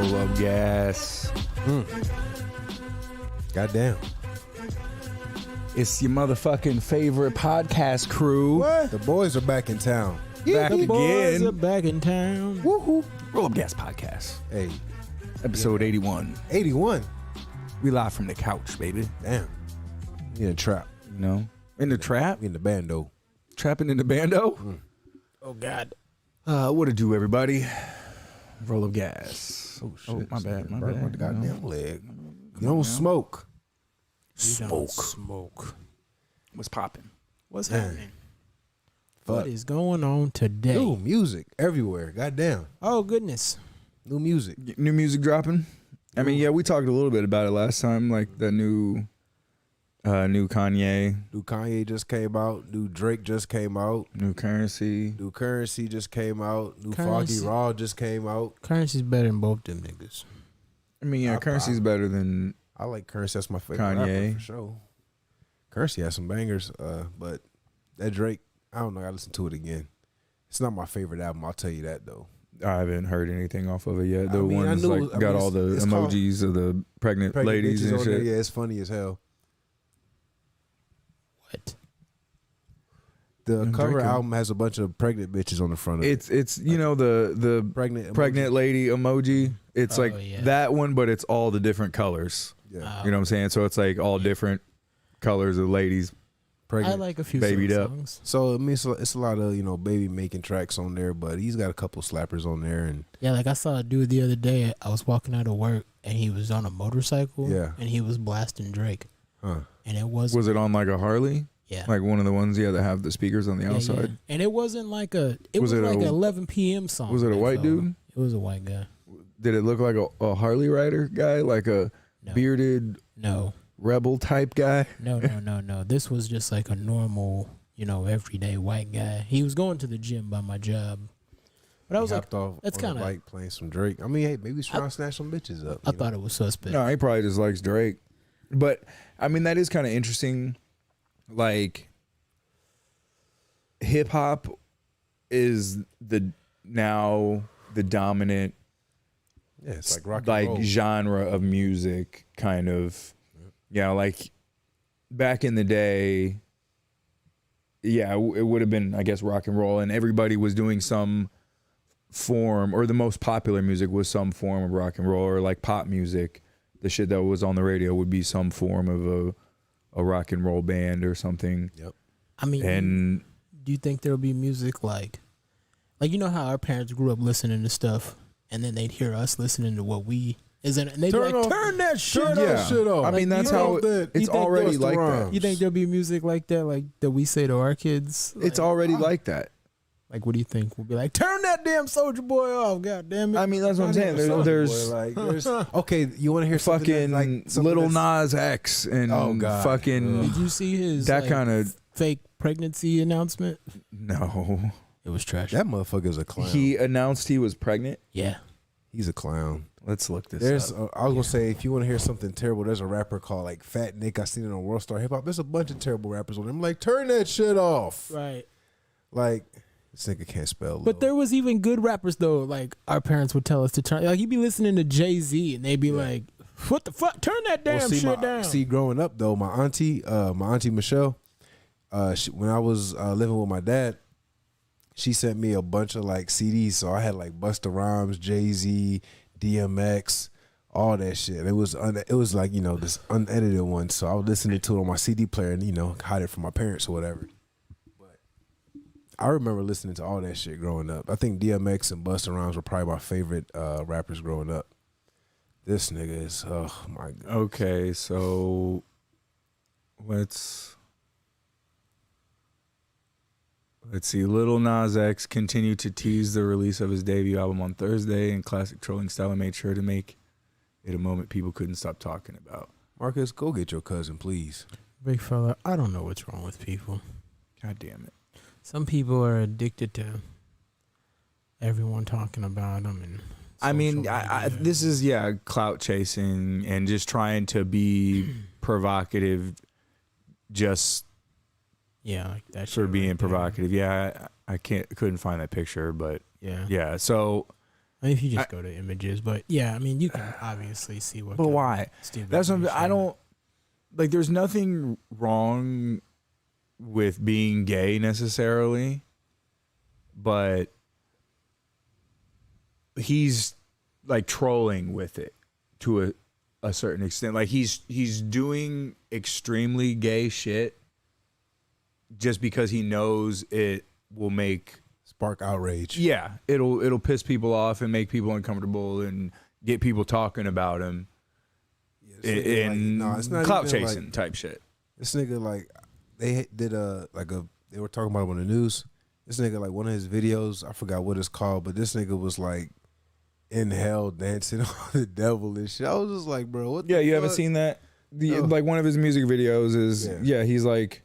Roll up gas. Goddamn. It's your motherfucking favorite podcast crew. What? The boys are back in town. Back The boys again. are back in town. Woohoo. Roll up gas podcast. Hey, Episode 81. 81. We live from the couch, baby. Damn. We in a trap. You know? In the trap? We in the bando. Trapping in the bando? Oh, God. What to do, everybody? Roll up gas. Oh, shit. my bad. My Burnt bad. the goddamn leg. You don't smoke. Smoke. What's popping? What's Man. happening? Fuck. What is going on today? New music everywhere. Goddamn. Oh, goodness. New music. New music dropping? I mean, yeah, we talked a little bit about it last time, like the new Kanye, New Kanye just came out. New Drake just came out. new Currency. New Currency just came out. New Currency. Foggy Raw just came out. Currency's better than both them niggas. I mean, yeah, Currency's better than I like Currency. That's my favorite Kanye. rapper for sure. Currency has some bangers, but that Drake, I don't know. I gotta listen to it again. It's not my favorite album. I'll tell you that though. I haven't heard anything off of it yet. The I mean, I ones knew- like I mean, got all the it's called- emojis of the pregnant ladies bitches and on there. shit. Yeah, it's funny as hell. What? The I'm cover drinking. album has a bunch of pregnant bitches on the front of it. It's you know the Pregnant pregnant lady emoji. It's Oh, like yeah. that one, but it's all the different colors. Yeah, You know what I'm saying? So it's like all different colors of ladies. pregnant. I like a few Babied certain up. songs. So I mean, it's a lot of baby making tracks on there, but he's got a couple slappers on there, and Yeah, like I saw a dude the other day. I was walking out of work, and he was on a motorcycle. Yeah. And he was blasting Drake. huh? And it was Was it on like a Harley? yeah. Like one of the ones that have the speakers on the Yeah, outside? yeah. And it wasn't like it was Was it like a- an 11 p.m. song. was it a that white fell. dude? It was a white guy. Did it look like a Harley rider guy? Like a No. bearded No. rebel type guy? No. This was just like a normal, everyday white guy. He was going to the gym by my job. But I was He like, hopped off that's on the kinda- bike playing some Drake. I mean, hey, maybe he's trying to snatch some bitches up. I thought it was suspect. No, he probably just likes Drake. But I mean, that is kind of interesting. Like, hip hop is now the dominant Yeah, it's like rock and like roll. genre of music, kind of. Yeah, like back in the day. Yeah, it would have been, I guess, rock and roll, and everybody was doing some form, or the most popular music was some form of rock and roll, or like pop music. The shit that was on the radio would be some form of a rock and roll band or something. Yep. I mean, And do you think there'll be music like you know how our parents grew up listening to stuff, and then they'd hear us listening to what we isn't, and they'd be Turn like, off- "Turn that shit turn off." that yeah, shit off. I mean, Like, that's you how know that- it's you think already that's the like that. rhymes. You think there'll be music like that, like that we say to our kids? It's Like, already like that. like, what do you think? We'll be like, "Turn that damn Soldier Boy off, God damn it!" I mean, that's what I'm saying. There's there's okay. You want to hear something fucking that's like something Little that's- Nas X and Oh, God. fucking Did you see his that kind of fake pregnancy announcement? no. It was trash. That motherfucker's a clown. He announced he was pregnant. Yeah. He's a clown. Let's look this There's, up. I was gonna say, if you want to hear something terrible, there's a rapper called like Fat Nick. I seen it on World Star Hip Hop. There's a bunch of terrible rappers on there. I'm like, turn that shit off. Right. Like, this nigga can't spell. But there was even good rappers though. Like our parents would tell us to turn. Like you'd be listening to Jay-Z and they'd be like, "What the fuck? Turn that damn shit down." See, growing up though, my auntie Michelle, when I was living with my dad, she sent me a bunch of like CDs. So I had like Busta Rhymes, Jay-Z, DMX, all that shit. It was like this unedited one. So I was listening to it on my CD player and hide it from my parents or whatever. But I remember listening to all that shit growing up. I think DMX and Busta Rhymes were probably my favorite rappers growing up. This nigga is, oh my god. Okay, so let's see. Little Nas X continued to tease the release of his debut album on Thursday in classic trolling style and made sure to make it a moment people couldn't stop talking about. Marcus, go get your cousin, please. Big fella, I don't know what's wrong with people. God damn it. Some people are addicted to everyone talking about them. And I mean, social I, media. this is, clout chasing and just trying to be provocative just yeah, like that for shit being right there. provocative. Yeah, I couldn't find that picture, but Yeah. yeah. So I mean, if you just go to images, but yeah, I mean, you can obviously see what. But why? Stupid That's something I shit. don't like. There's nothing wrong with being gay necessarily, but he's like trolling with it to a certain extent. Like he's doing extremely gay shit just because he knows it will make Spark outrage. yeah, it'll piss people off and make people uncomfortable and get people talking about him in it's not clout even chasing like, type shit. This nigga like they did they were talking about him on the news. This nigga like one of his videos, I forgot what it's called, but this nigga was like in hell dancing on the devil and shit. I was just like, bro, what? Yeah, the you fuck? haven't seen that? No. Like one of his music videos is he's like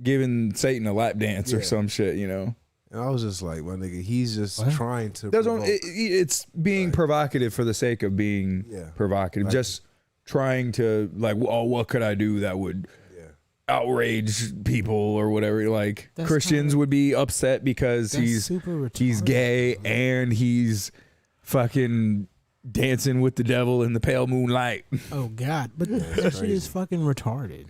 giving Satan a lap dance or some shit, you know. And I was just like, my nigga, he's just trying to. It's being provocative for the sake of being provocative. Like, just trying to like, oh, what could I do that would outrage people or whatever? Like That's Christians would be upset because he's gay and he's fucking dancing with the devil in the pale moonlight. Oh God, but that shit is fucking retarded.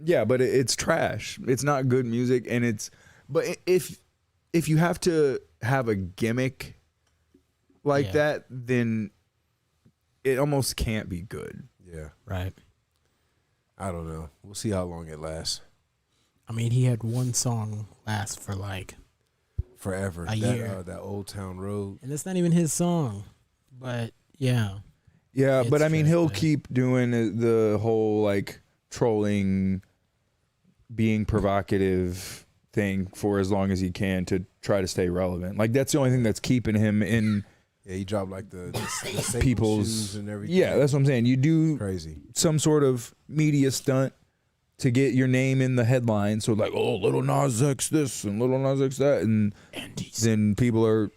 Yeah, but it's trash. It's not good music, and but if you have to have a gimmick like that, then it almost can't be good. Yeah. Right. I don't know. We'll see how long it lasts. I mean, he had one song last for like forever. A year. That Old Town Road. And it's not even his song. But yeah. Yeah, but I mean, he'll bad. keep doing the whole like trolling, being provocative thing for as long as he can to try to stay relevant. Like that's the only thing that's keeping him in. Yeah, he dropped like the people's shoes and everything. Yeah, that's what I'm saying. You do crazy some sort of media stunt to get your name in the headline. So like, oh, Little Nas X this and Little Nas X that, and then people are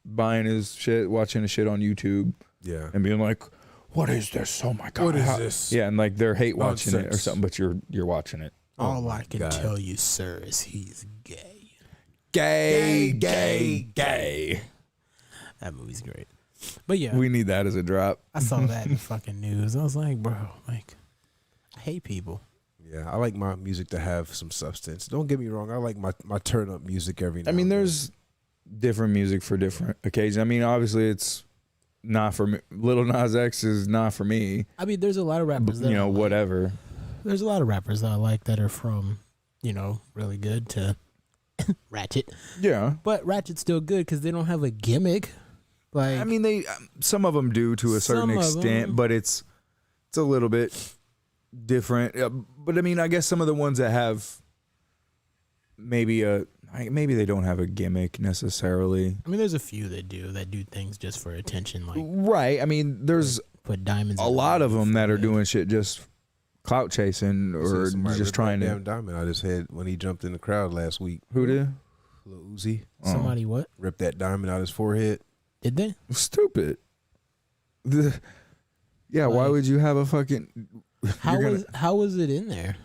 buying his shit, watching his shit on YouTube. Yeah, and being like, what is this? Oh my God, what is this? Yeah, and like they're hate watching Nonsense. it or something, but you're watching it. All I can tell you, sir, is he's gay. Gay. That movie's great. But yeah, We need that as a drop. I saw that in the fucking news. I was like, bro, like, I hate people. Yeah, I like my music to have some substance. Don't get me wrong. I like my turn up music every now I mean, and then. there's different music for different occasions. I mean, obviously, it's not for me. Little Nas X is not for me. I mean, there's a lot of rappers that You know, I like. whatever. There's a lot of rappers that I like that are from, you know, really good to Ratchet. Yeah. But Ratchet's still good because they don't have a gimmick. Like, I mean, some of them do to a certain Some of extent, them. but it's a little bit different. But I mean, I guess some of the ones that have maybe they don't have a gimmick necessarily. I mean, there's a few that do things just for attention. Like, Right. I mean, there's put diamonds. a in lot the of them roof that are and- doing shit just clout chasing or Somebody just ripped trying that to. damn diamond out his head when he jumped in the crowd last week. Who did? Lil Uzi Somebody what? ripped that diamond out his forehead. Did they? Stupid. Why Like- would you have a fucking? How was it in there?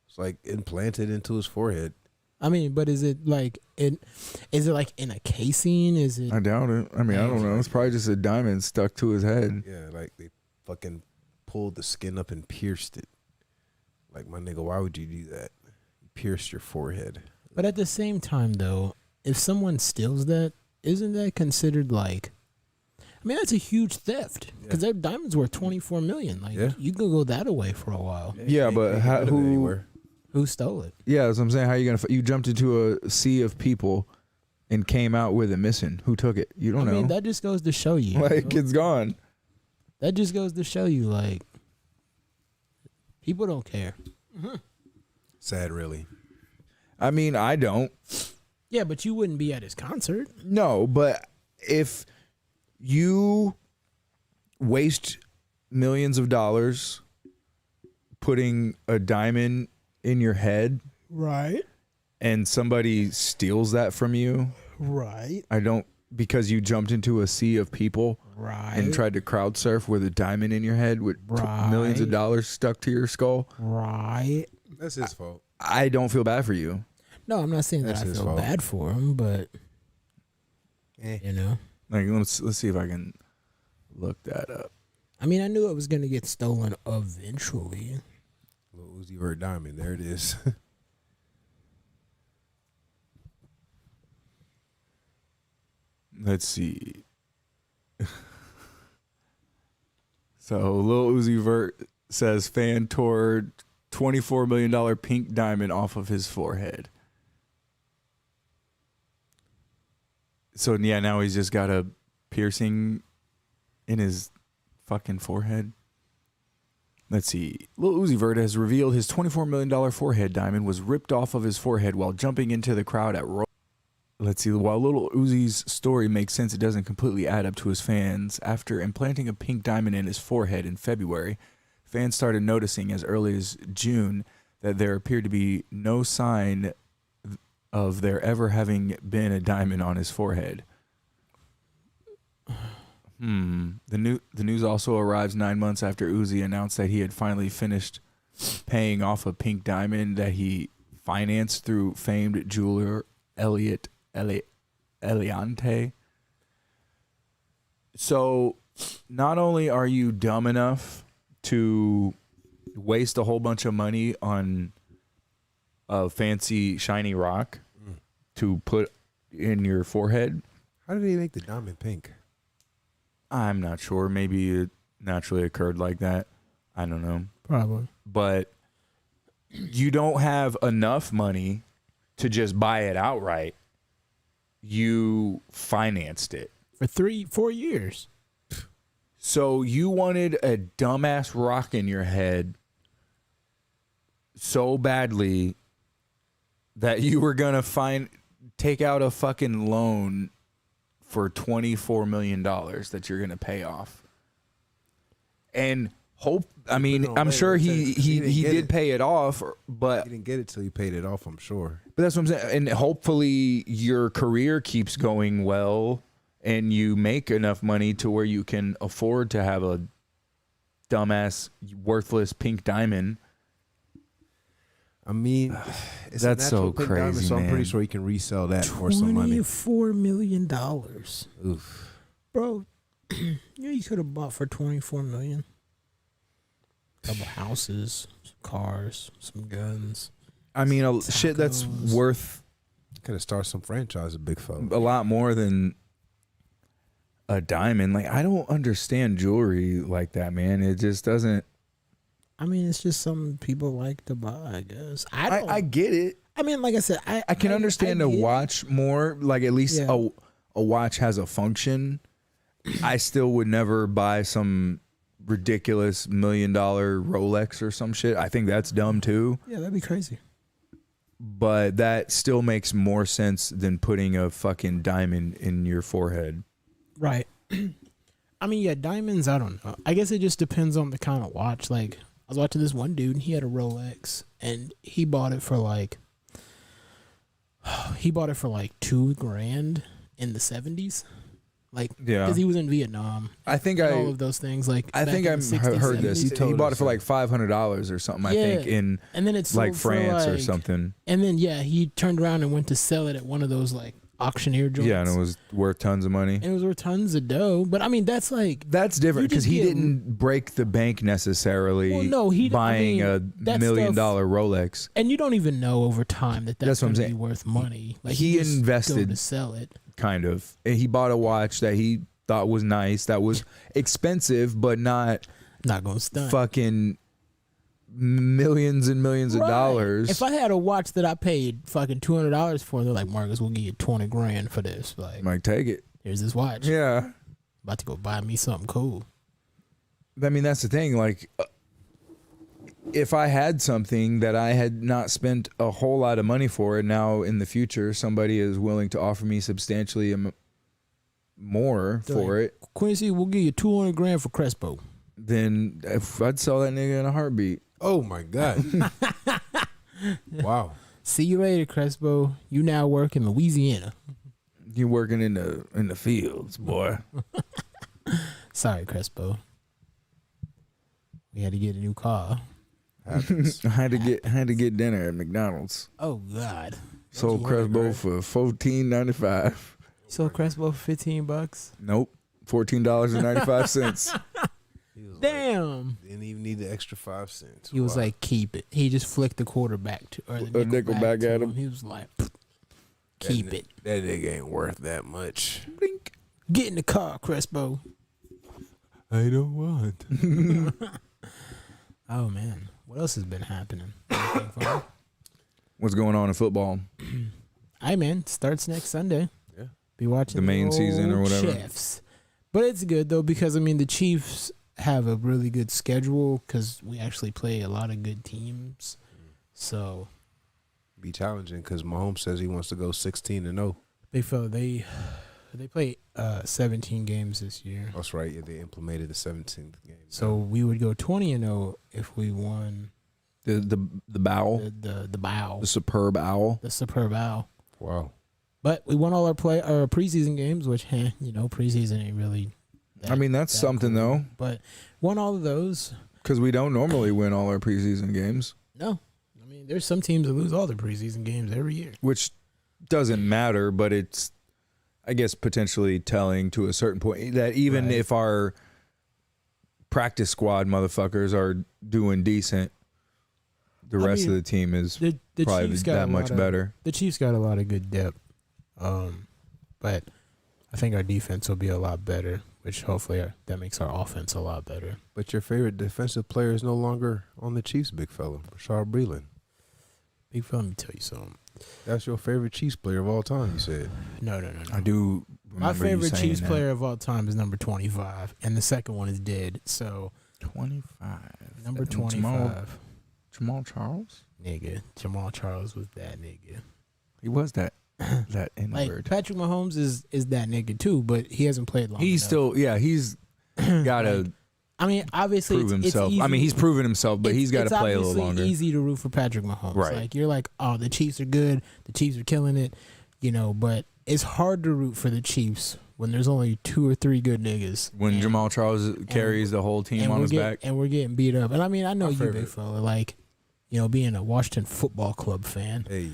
It's like implanted into his forehead. I mean, but is it like is it like in a casing? Is it? I doubt it. I mean, I don't know. It's probably just a diamond stuck to his head. Yeah, like they fucking pulled the skin up and pierced it. Like, my nigga, why would you do that? You pierced your forehead. But at the same time, though, if someone steals that, isn't that considered like? I mean, that's a huge theft because that diamond's worth $24 million. Like, you could go that away for a while. Yeah, but Who stole it? Yeah, that's what I'm saying. How you gonna? You jumped into a sea of people and came out with it missing. Who took it? You don't know. I mean, that just goes to show you. Like, it's gone. That just goes to show you, like, people don't care. Sad, really. I mean, I don't. Yeah, but you wouldn't be at his concert. No, but if you waste millions of dollars putting a diamond in your head, Right. and somebody steals that from you, Right. I don't, because you jumped into a sea of people Right. and tried to crowd surf with a diamond in your head with millions of Right. dollars stuck to your skull. Right. That's his fault. I don't feel bad for you. No, I'm not saying That's that I his feel fault. bad for him, but you know, Like, let's see if I can look that up. I mean, I knew it was gonna get stolen eventually. Lil Uzi Vert diamond. There it is. Let's see. So Lil Uzi Vert says fan tore $24 million pink diamond off of his forehead. So yeah, now he's just got a piercing in his fucking forehead. Let's see. Lil Uzi Vert has revealed his $24 million forehead diamond was ripped off of his forehead while jumping into the crowd at Let's see. While Lil Uzi's story makes sense, it doesn't completely add up to his fans. After implanting a pink diamond in his forehead in February, fans started noticing as early as June that there appeared to be no sign of there ever having been a diamond on his forehead. The news also arrives 9 months after Uzi announced that he had finally finished paying off a pink diamond that he financed through famed jeweler Elliot Eliante. So not only are you dumb enough to waste a whole bunch of money on a fancy shiny rock to put in your forehead. How did they make the diamond pink? I'm not sure. Maybe it naturally occurred like that. I don't know. Probably. But you don't have enough money to just buy it outright. You financed it. For 3-4 years. So you wanted a dumbass rock in your head so badly that you were going to take out a fucking loan for $24 million that you're going to pay off. And I'm sure he did pay it off, but he didn't get it till he paid it off, I'm sure. But that's what I'm saying. And hopefully your career keeps going well and you make enough money to where you can afford to have a dumbass, worthless pink diamond. I mean, it's that's so pink crazy, diamond, so I'm pretty man. sure he can resell that for some money. $24 million. Oof. Bro, you could have bought for $24 million. Couple houses, some cars, some guns. I mean, shit that's worth Could have started some franchise with Big Fo. a lot more than a diamond. Like, I don't understand jewelry like that, man. It just doesn't. I mean, it's just something people like to buy, I guess. I get it. I mean, like I said, I can understand a watch more. Like, at least a watch has a function. I still would never buy some ridiculous $1 million Rolex or some shit. I think that's dumb too. Yeah, that'd be crazy. But that still makes more sense than putting a fucking diamond in your forehead. Right. I mean, yeah, diamonds, I don't know. I guess it just depends on the kind of watch. Like, I was watching this one dude, and he had a Rolex, and he bought it for like $2,000 in the 70s. Like, yeah, because he was in Vietnam. I think all of those things. Like, I think I heard 70s. this. He bought it for like $500 or something. I think in and then it's like France or something. And then he turned around and went to sell it at one of those like auctioneer joints. Yeah, and it was worth tons of money. And it was worth tons of dough. But I mean, that's different because he didn't break the bank necessarily. Well, no, he buying a $1 million Rolex. And you don't even know over time that's going to be worth money. Like, he invested to sell it. Kind of. And he bought a watch that he thought was nice, that was expensive, but not going to stunt. Fucking millions and millions of dollars. If I had a watch that I paid fucking $200 for, they're like, Marcus, we'll give you $20,000 for this. Like, take it. Here's this watch. Yeah. About to go buy me something cool. I mean, that's the thing. Like, if I had something that I had not spent a whole lot of money for, and now in the future somebody is willing to offer me substantially more for it, Quincy, we'll give you $200,000 for Crespo. Then I'd sell that nigga in a heartbeat. Oh my God! Wow. See you later, Crespo. You now work in Louisiana. You working in the fields, boy. Sorry, Crespo. We had to get a new car. I had to get dinner at McDonald's. Oh God! Sold Crespo for $14.95. sold Crespo for $15. Nope. $14.95. Damn. Didn't even need the extra 5 cents. He was like, keep it. He just flicked the quarterback or the nickel back at to him. He was like, keep it. That nigga ain't worth that much. Blink. Get in the car, Crespo. I don't want. Oh man, what else has been happening? What's going on in football? Hey man, starts next Sunday. Yeah. Be watching The main season or old whatever. Chiefs. But it's good though because I mean the Chiefs have a really good schedule because we actually play a lot of good teams. So Be challenging because Mahomes says he wants to go 16-0. big fella, they play 17 games this year. That's right. Yeah, they implemented the 17th game. So we would go 20-0 if we won The bowl. the bow, The superb owl. the superb owl. Wow. But we won all our preseason games, which preseason ain't really. I mean, that's something cool. though, But won all of those. because we don't normally win all our preseason games, No, I mean there's some teams that lose all their preseason games every year. which doesn't matter, but it's, I guess, potentially telling to a certain point that even Right. if our practice squad motherfuckers are doing decent, the rest of the team is The probably Chiefs got that a much lot better. The Chiefs got a lot of good depth, but I think our defense will be a lot better, which hopefully that makes our offense a lot better. But your favorite defensive player is no longer on the Chiefs, big fella. Rashard Breeland. Big fella, let me tell you something. That's your favorite Chiefs player of all time, you said. No. I do. My remember you favorite saying Chiefs that. player of all time is number 25, and the second one is dead. So 25. number Jamal- 25, Jamal Charles. nigga, Jamal Charles was that nigga. He was that N Like word. Patrick Mahomes is that nigga too, but he hasn't played long. He's enough. still he's got to I mean, obviously, prove it's himself. easy. I mean, he's proven himself, but he's got to play a little obviously longer. Easy to root for Patrick Mahomes. Right. Like you're like, oh, the Chiefs are good. The Chiefs are killing it. But it's hard to root for the Chiefs when there's only 2 or 3 good niggas. When And- Jamal Charles carries the whole team and on we're his getting- back. and we're getting beat up. And I mean, I know My you, favorite. big fella, like, being a Washington Football Club fan. Hey,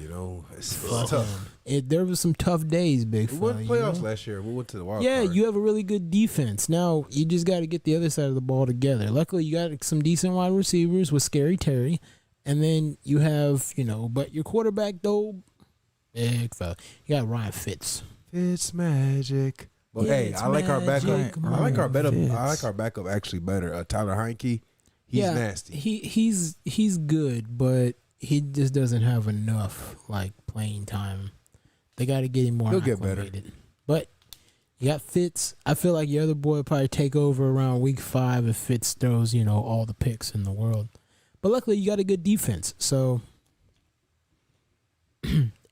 it's Fuck tough. There was some tough days, big We fella. won you playoffs know? last year. We went to the wild Yeah, card. you have a really good defense. Now you just got to get the other side of the ball together. Luckily, you got some decent wide receivers with Scary Terry, and then you have but your quarterback though, big fella. You got Ryan Fitz. It's magic. But Yeah, hey, it's I like our backup. magic, I like our backup. Fitz. I like our backup actually better. Tyler Heineke. He's nasty. He's good, but he just doesn't have enough playing time. They got to get him more. He'll get better. acclimated. But you got Fitz. I feel like your other boy will probably take over around week 5 if Fitz throws all the picks in the world. But luckily, you got a good defense. So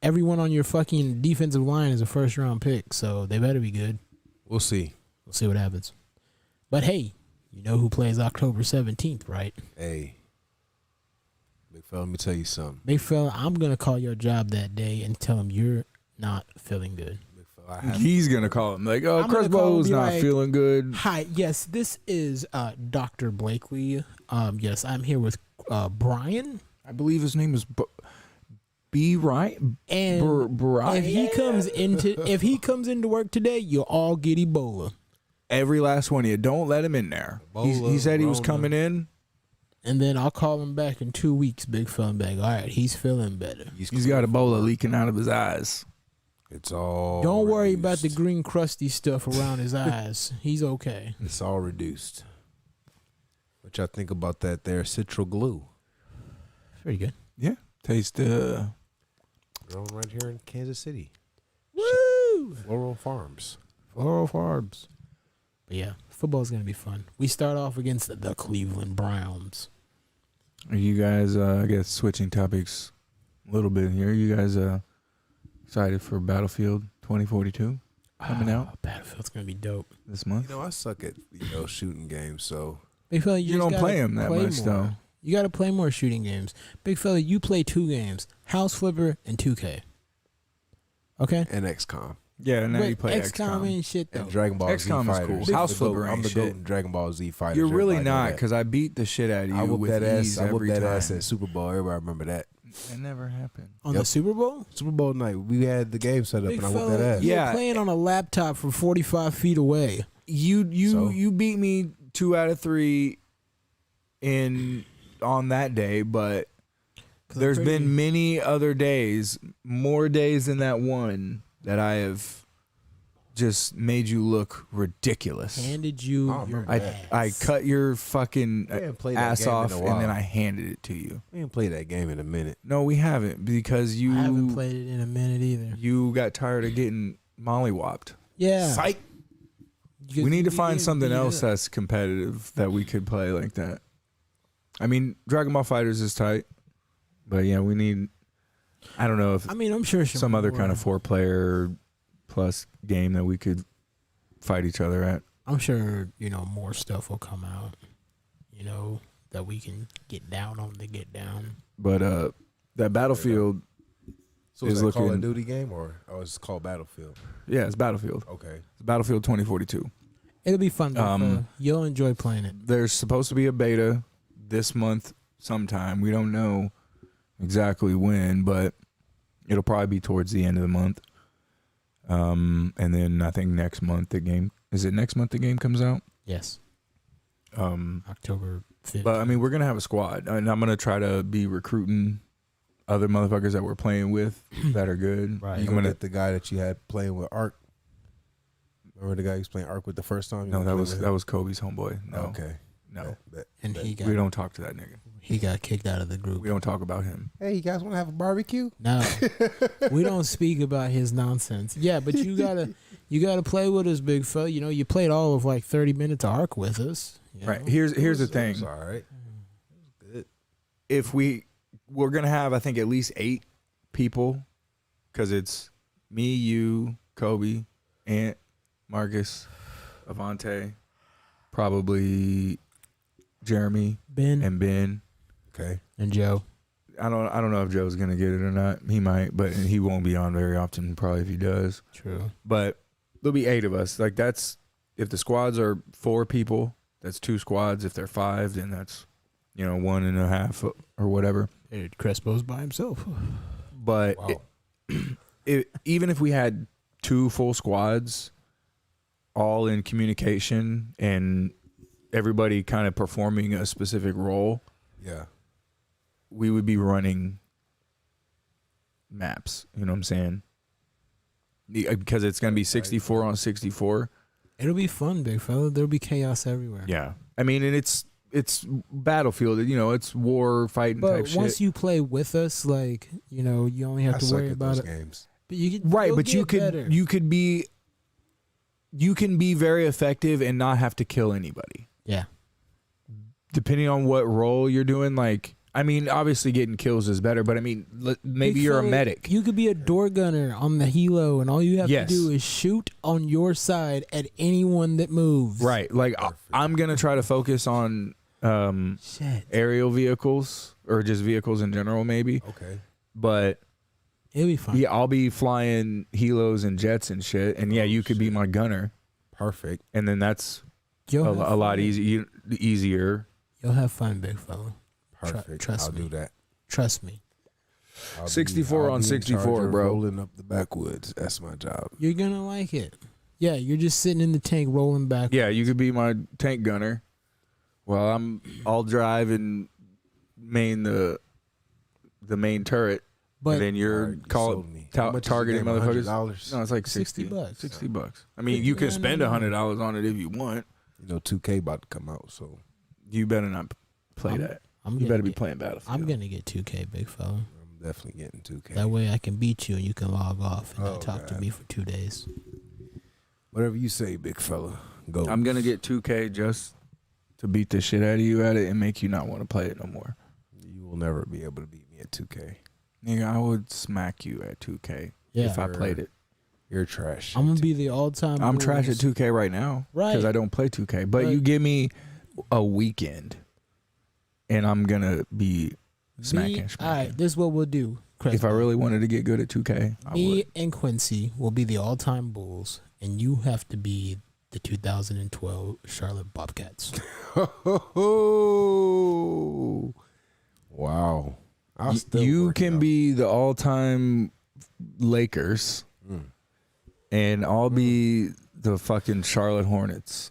everyone on your fucking defensive line is a first-round pick. So they better be good. We'll see. We'll see what happens. But hey, you know who plays October 17th, right? Hey, big fella, let me tell you something. Big fella, I'm going to call your job that day and tell him you're not feeling good. Big fella, I have He's gonna call him like, "Oh, I'm gonna call him Crespo's and be not like, feeling good." Hi, yes, this is Dr. Blakely. Yes, I'm here with Brian. I believe his name is B. Right. And Brian. if he comes into work today, you'll all get Ebola. Every last one of you. Don't let him in there. He said he was Rona. coming in. And then I'll call him back in 2 weeks, big fella, and be like, all right, he's feeling better. He's got Ebola leaking out of his eyes. It's all. Don't worry about the reduced. green crusty stuff around his eyes. He's okay. It's all reduced. What y'all think about that? There, citral glue. Very good. Yeah. Taste Grown right here in Kansas City. Woo! Floral Farms. Floral Farbs. But yeah, football's going to be fun. We start off against the Cleveland Browns. Are you guys, I guess, switching topics a little bit here? You guys excited for Battlefield 2042 coming out Battlefield's going to be dope. this month? I suck at shooting games, so Big fella, You just don't gotta play 'em that play much, more. though. You got to play more shooting games. Big fella, you play 2 games. House Flipper and 2K. Okay? and XCOM Yeah, now But you play XCOM XCOM. ain't shit, though. and Dragon Ball Z XCOM is Fighters. cool. House I'm the Flipper goat- I'm ain't the shit. goat in Dragon Ball Z Fighters. You're really Everybody know not, that. because I beat the shit out of you I whooped with that ass. ease I whooped every that time. ass at Super Bowl. Everybody remember that. That never happened. On the Super Bowl? Super Bowl night, we had the game set up, Big and I whooped fella, that ass. you were Yeah. playing on a laptop from 45 feet away. You beat me 2 out of 3 on that day, but there's been many other days, more days than that one, that I have just made you look ridiculous. Handed you I your remember ass. I cut your fucking haven't played that ass game in off a and while. then I handed it to you. We ain't played that game in a minute. No, we haven't, because I haven't you played it in a minute either. got tired of getting mollywopped. Yeah. Psych. We need to find get something beat else up. that's competitive that we could play like that. I mean, Dragon Ball Fighters is tight, but yeah, we need. I don't know if I mean, I'm sure some other kind of 4-player plus game that we could fight each other at. I'm sure, more stuff will come out, that we can get down on to get down. But that Battlefield, So is is that Call looking- of Duty game or it's called Battlefield? yeah, it's Battlefield. Okay. It's Battlefield 2042. It'll be fun. You'll enjoy playing it. There's supposed to be a beta this month sometime. We don't know exactly when, but it'll probably be towards the end of the month. And then I think next month the game comes out? Yes. Um, October 5th. but I mean, we're gonna have a squad, and I'm gonna try to be recruiting other motherfuckers that we're playing with that are good. Right. You I'm gonna gonna. get the guy that you had playing with Ark? Remember the guy who was playing Ark with the first time? You No, gonna that play was with that him? was Kobe's homeboy. No, Okay. no, Bet. and he we got don't talk to that nigga. kicked out of the group. We don't talk about him. Hey, you guys want to have a barbecue? No, we don't speak about his nonsense. Yeah, but you gotta play with us, big fella. You played all of like 30 minutes of Arc with us. Right. Here's the It thing. was all right. Good. If we're gonna have, I think, at least 8 people, because it's me, you, Kobe, Ant, Marcus, Avante, probably Jeremy Ben and Ben. Okay. and Joe. I don't know if Joe's gonna get it or not. He might, but he won't be on very often. Probably if he does. True. But there'll be 8 of us. Like, that's if the squads are 4 people, that's 2 squads. If they're 5, then that's 1.5 or whatever. Dude, Crespo's by himself. But Wow. even if we had 2 full squads, all in communication and everybody kind of performing a specific role, Yeah. we would be running maps. You know what I'm saying? Because it's going to be 64 on 64. It'll be fun, big fella. There'll be chaos everywhere. Yeah. I mean, and it's Battlefield. It's war fighting type But shit. once you play with us, like you only have I to suck worry at about those it. games. But you could, Right, you'll but you get better. you can be very effective and not have to kill anybody. Yeah. Depending on what role you're doing, like, I mean, obviously getting kills is better, but I mean, maybe Big you're a fella, medic. You could be a door gunner on the helo, and all you have Yes. to do is shoot on your side at anyone that moves. Right. Like, I'm going to try to focus on Shit. aerial vehicles or just vehicles in general, maybe. Okay. But It'll be fun. yeah, I'll be flying helos and jets and shit. And yeah, you could be my gunner. Perfect. And then that's You'll a have lot fun. easier. You'll have fun, big fella. Perfect. trust I'll me. do that. Trust me. 64 on in 64, charge of bro. Rolling up the backwoods. That's my job. You're gonna like it. Yeah, you're just sitting in the tank rolling back. Yeah, you could be my tank gunner. Well, I'll drive and main the main turret. But and then you're Alright, you sold me. How much is the targeting game, motherfuckers. $100? No, it's like 60 $60. 60 bucks. I mean, you can spend $100 on it if you want. 2K about to come out, so You better not play that. I'm You gonna better be get- playing Battlefield. I'm gonna get 2K, big fella. I'm definitely getting 2K. That way I can beat you and you can log off and Oh, not talk to God. me for 2 days. Whatever you say, big fella. Go. I'm gonna get 2K just to beat the shit out of you at it and make you not want to play it no more. You will never be able to beat me at 2K. Nigga, I would smack you at 2K Yeah. if I played it. You're trash. I'm gonna be the all-time. I'm trash at Bulls. 2K right now Right. because I don't play 2K. But Right. you give me a weekend, and I'm gonna be smacking. All right, this is what we'll do. If I really wanted to get good at 2K, I Me would. and Quincy will be the all-time Bulls, and you have to be the 2012 Charlotte Bobcats. Wow. You can be the all-time Lakers, and I'll be the fucking Charlotte Hornets.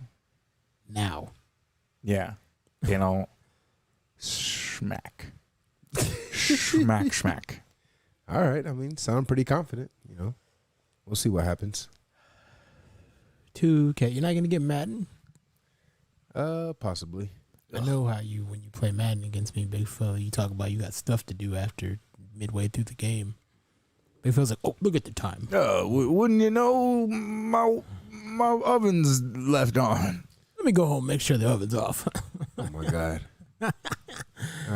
Now. Yeah. You know, smack. Smack. All right. I mean, sound pretty confident, you know. We'll see what happens. 2K. You're not going to get Madden? Possibly. I know how you, when you play Madden against me, big fella, you talk about you got stuff to do after midway through the game. Big fella's like, oh, look at the time. Wouldn't you know my oven's left on? Let me go home, make sure the oven's off. Oh, my God. All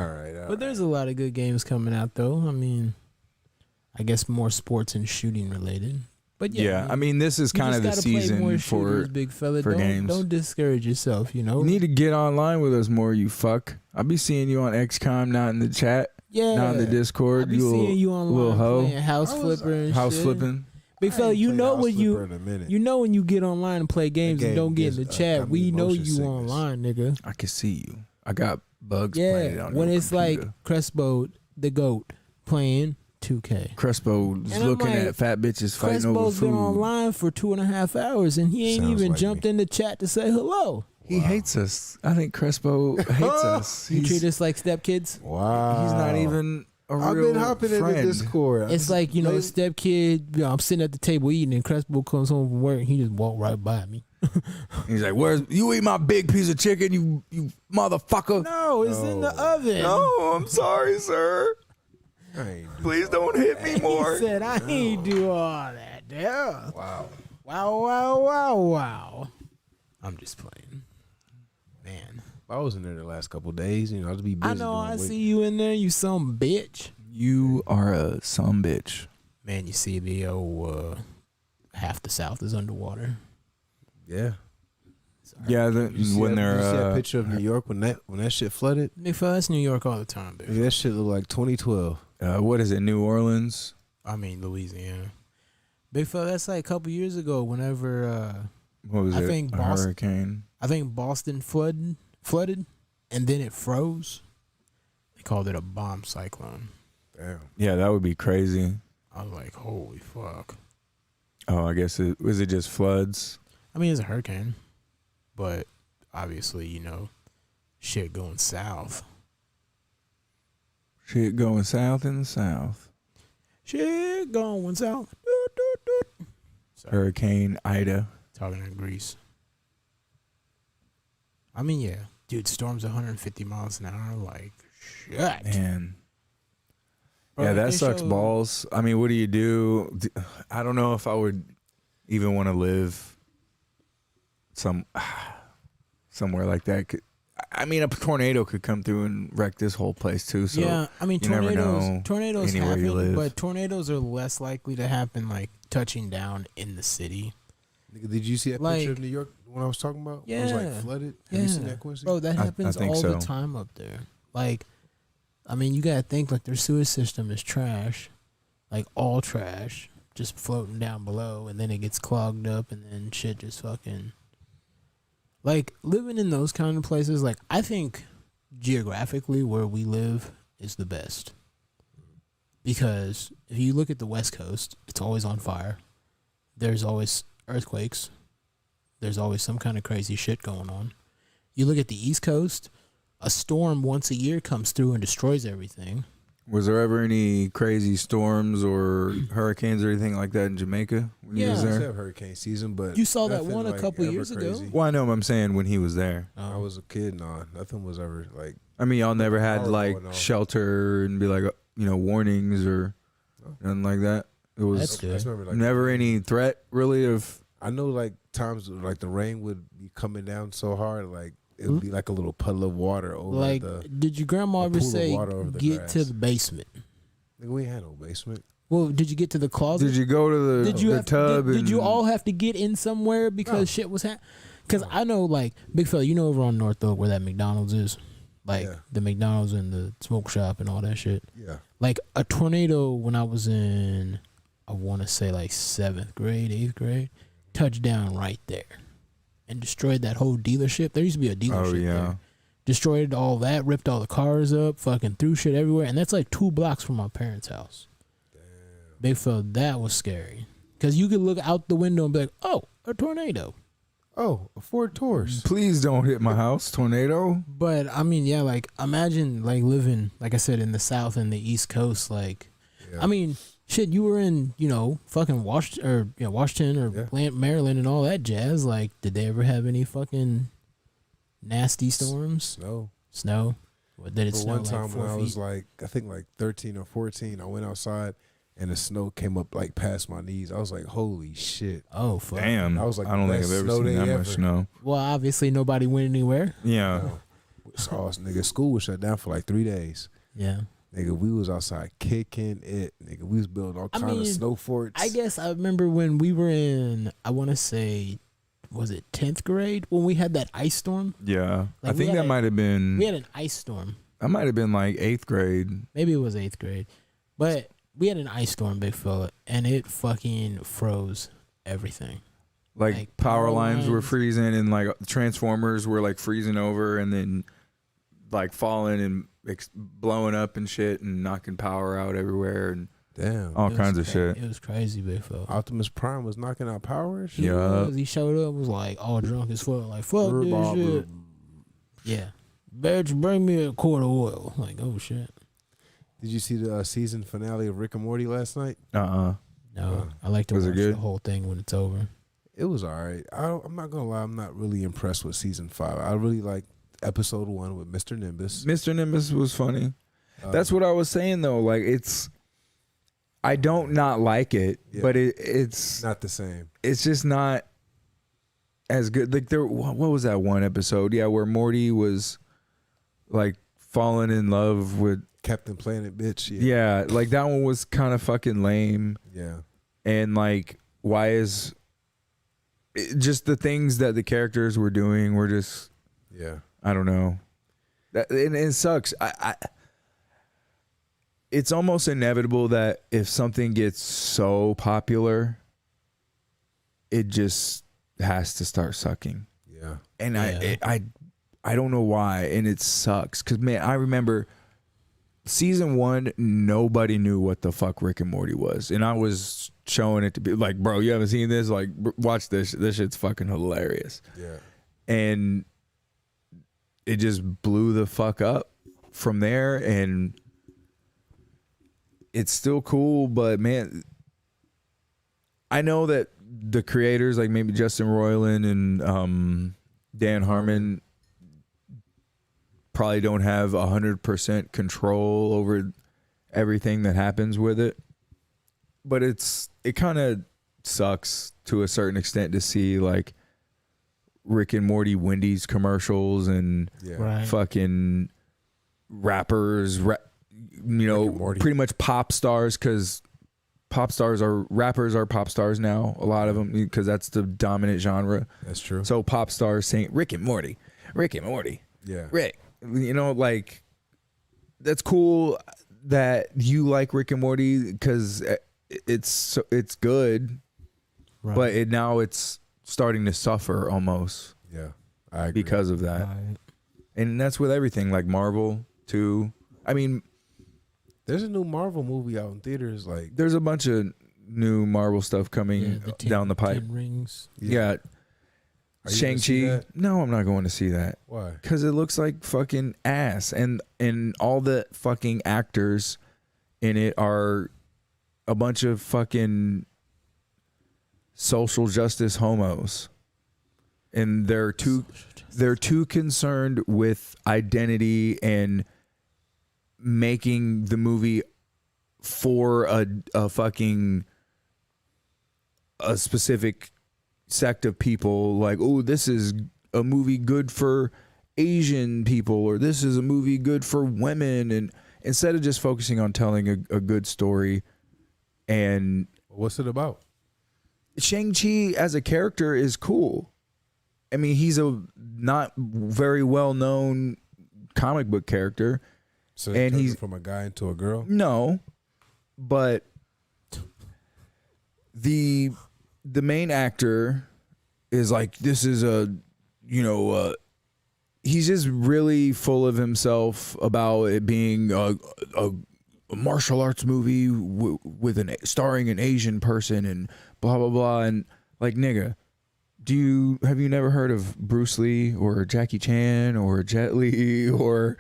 right. But there's a lot of good games coming out, though. I mean, I guess more sports and shooting related. But yeah, I mean, this is kind of the season for big fella. for games. Don't discourage yourself, you know. You need to get online with us more, you fuck. I'll be seeing you on XCOM, not in the chat, not in the Discord. I'll be seeing you online little hoe. playing House Flipper and House shit. flipping. Big fella, you know when you get online and play games and don't get in the chat. We know you online, nigga. I can see you. I got bugs playing on when your it's computer. like Crespo, the GOAT, playing 2K. Crespo's looking at fat bitches fighting over Crespo's food. been online for 2.5 hours and he ain't even jumped in the chat to say hello. He hates us. I think Crespo hates us. You treat us like stepkids? Wow. He's not even a real I've been hopping friend. in the Discord. It's like, you know, a stepkid, you know, I'm sitting at the table eating and Crespo comes home from work and he just walked right by me. He's like, "Where's you eat my big piece of chicken, you motherfucker?" No, it's in the oven. No, I'm sorry, sir. Please don't hit me more. He said, I ain't do all that. Yeah. Wow. Wow. I'm just playing. Man. I was in there the last couple of days. You know, I was be busy. I know. I see you in there, you some bitch. You are a some bitch. Man, you see the old half the South is underwater. Yeah. Yeah, When you see that they're picture of New York when that shit flooded. Big fella, that's New York all the time, baby. Yeah, that shit looked like 2012. what is it, New Orleans? I mean, Louisiana. Big fella, that's like a couple years ago. Whenever What was I it? think a hurricane. I think Boston flooded, and then it froze. They called it a bomb cyclone. Damn. Yeah, that would be crazy. I was like, holy fuck. Oh, I guess was it just floods? I mean, it's a hurricane, but obviously, you know, shit going south. Shit going south in the south. Shit going south. Sorry. Hurricane Ida. Talking in Greece. I mean, yeah. Dude, storms 150 miles an hour. Like, shit. Man. Bro, Yeah, like that they sucks show- balls. I mean, what do you do? I don't know if I would even want to live somewhere like that. I mean, a tornado could come through and wreck this whole place too. So yeah, I mean, you never know tornadoes anywhere you happen, live. but tornadoes are less likely to happen like touching down in the city. Did you see that Like- picture of New York when I was talking about? It was like Yeah. flooded. Yeah. Have you seen that, Quincy? Bro, that I happens think all so. the time up there. Like, I mean, you gotta think like their sewer system is trash, like all trash, just floating down below, and then it gets clogged up, and then shit just fucking. Like living in those kind of places, like I think geographically where we live is the best. Because if you look at the West Coast, it's always on fire. There's always earthquakes. There's always some kind of crazy shit going on. You look at the East Coast, a storm once a year comes through and destroys everything. Was there ever any crazy storms or hurricanes or anything like that in Jamaica when he was Yeah. We there? have hurricane season, but You saw that nothing, one a like, couple ever years ago? crazy. Well, I know what I'm saying when he was there. I was a kid, nothing was ever like. I mean, y'all never had Power like going off. shelter and be like, warnings or nothing like that. It was That's good. I just remember, like, never any threat really of. I know like times like the rain would be coming down so hard, like it would be like a little puddle of water over Like, the. did your grandma a ever pool of say, water over the get grass. to the basement? Nigga, we ain't had no basement. Well, did you get to the closet? Did you go to the, Did you the have tub? did you and- all have to get in somewhere because shit was happening? Because I know, like, big fella, you know, over on North Oak where that McDonald's is, like Yeah. the McDonald's and the smoke shop and all that shit. Yeah. Like a tornado when I was in, I want to say like 7th grade, 8th grade, touched down right there and destroyed that whole dealership. There used to be a dealership Oh yeah. there. destroyed all that, ripped all the cars up, fucking threw shit everywhere, and that's like 2 blocks from my parents' house. Damn. They felt that was scary because you could look out the window and be like, "Oh, a tornado." Oh, a Ford Taurus. Please don't hit my house, tornado. But I mean, yeah, like imagine like living, like I said, in the South and the East Coast. Like, I mean, shit, you were in, fucking Washington or Maryland and all that jazz. Like, did they ever have any fucking nasty storms? Snow. What did it snow? One time like when 4 I feet? was like, I think like 13 or 14, I went outside and the snow came up like past my knees. I was like, holy shit. Oh fuck! Damn. I was like, I don't think I've ever seen that much snow. Well, obviously nobody went anywhere. Yeah. So, nigga, school was shut down for like 3 days. Yeah. Nigga, we was outside kicking it. Nigga, we was building all kind of snow forts. I guess I remember when we were in, I want to say, was it 10th grade when we had that ice storm? Yeah. Like I think that might have been. We had an ice storm. That might have been like 8th grade. Maybe it was 8th grade. But we had an ice storm, big fella, and it fucking froze everything. Like power lines were freezing and like transformers were like freezing over and then like falling and blowing up and shit and knocking power out everywhere and all kinds of shit. It was crazy, big fella. Optimus Prime was knocking out power and shit. Yeah. He showed up, was like all drunk as fuck, like fuck this shit. Yeah. Bitch, bring me a quart of oil. Like, oh shit. Did you see the season finale of Rick and Morty last night? No, I like to watch the whole thing when it's over. It was all right. I'm not gonna lie, I'm not really impressed with season 5. I really like episode 1 with Mr. Nimbus. Mr. Nimbus was funny. That's what I was saying though. Like I don't not like it, but it's not the same. It's just not as good. Like what was that one episode? Yeah, where Morty was like falling in love with Captain Planet, bitch. Yeah, like that one was kind of fucking lame. Yeah. And like, why is just the things that the characters were doing were just, I don't know. And it sucks. It's almost inevitable that if something gets so popular, it just has to start sucking. Yeah. And I don't know why, and it sucks because man, I remember season 1, nobody knew what the fuck Rick and Morty was, and I was showing it to be like, bro, you haven't seen this? Like, watch this. This shit's fucking hilarious. Yeah. And it just blew the fuck up from there, and it's still cool, but man, I know that the creators, like maybe Justin Roiland and Dan Harmon, probably don't have 100% control over everything that happens with it, but it kind of sucks to a certain extent to see like Rick and Morty Wendy's commercials and fucking rappers, pretty much pop stars, because rappers are pop stars now, a lot of them, because that's the dominant genre. That's true. So pop stars saying Rick and Morty, yeah, Rick, like that's cool that you like Rick and Morty because it's good, right. But now it's starting to suffer almost. Yeah, I agree. Because of that, right. And that's with everything like Marvel too. I mean, there's a new Marvel movie out in theaters. Like, there's a bunch of new Marvel stuff coming down the pipe. 10 Rings. Yeah. Shang-Chi. No, I'm not going to see that. Why? Because it looks like fucking ass, and all the fucking actors in it are a bunch of fucking social justice homos, and they're too concerned with identity and making the movie for a fucking a specific sect of people, like, oh, this is a movie good for Asian people, or this is a movie good for women, and instead of just focusing on telling a good story. And what's it about? Shang-Chi as a character is cool. I mean, he's a not very well known comic book character. So and he's from a guy into a girl? No, but the main actor is like, this is a he's just really full of himself about it being a martial arts movie with starring an Asian person and blah blah blah, and like, nigga, have you never heard of Bruce Lee or Jackie Chan or Jet Li or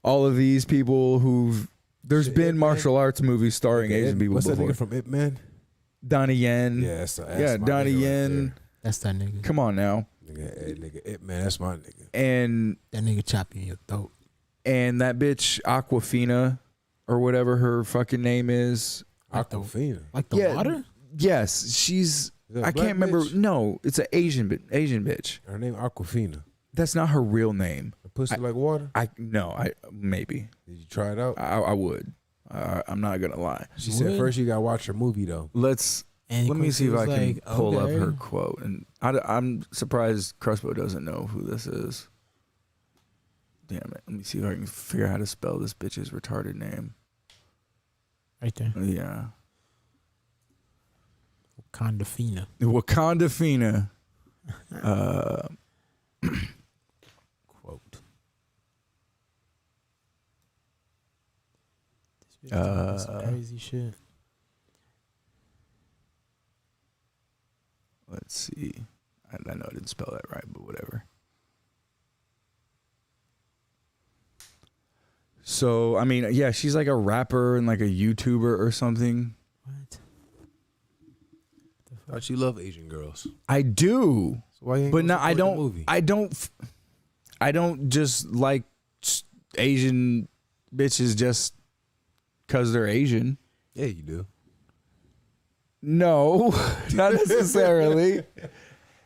all of these people there's been martial arts movies starring Asian people what's before. What's that nigga from Ip Man? Donnie Yen. Yeah, that's Donnie Yen. Right, that's that nigga. Come on now. nigga Ip Man, that's my nigga. And that nigga chop you in your throat. And that bitch Aquafina or whatever her fucking name is. Aquafina. Like the water? Yes, she's. I can't remember. Bitch? No, it's an Asian bitch. Her name Aquafina. That's not her real name. Her pussy like water? Maybe. Did you try it out? I would. I'm not gonna lie. She said first you gotta watch her movie though. Let me see if I can pull up her quote. And I'm surprised Cruspo doesn't know who this is. Damn it. Let me see if I can figure out how to spell this bitch's retarded name. Right there. Yeah. Wakandafina. Wakandafina. Quote. This bitch some crazy shit. Let's see. I know I didn't spell that right, but whatever. So, I mean, yeah, she's like a rapper and like a YouTuber or something. What? Thought you love Asian girls. I do. So why you ain't but no, I don't. I don't just like Asian bitches just because they're Asian. Yeah, you do. No, not necessarily.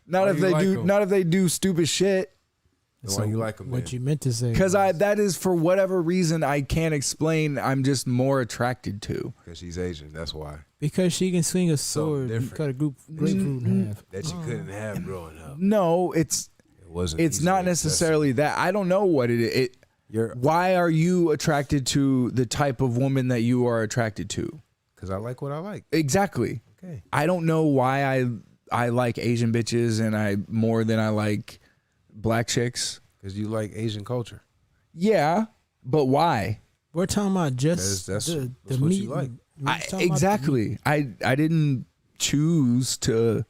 Not if they like do. 'em? Not if they do stupid shit. So why you like them? What you meant to say? Because that is for whatever reason I can't explain. I'm just more attracted to. Because she's Asian. That's why. Because she can swing a sword and cut a grapefruit in half. That you couldn't have growing up. No, it wasn't. It's not necessarily that. I don't know what it is. Why are you attracted to the type of woman that you are attracted to? Because I like what I like. Exactly. Okay. I don't know why I like Asian bitches and more than I like black chicks. Because you like Asian culture. Yeah, but why? We're talking about just that's the what meat. you like. Exactly. I didn't choose for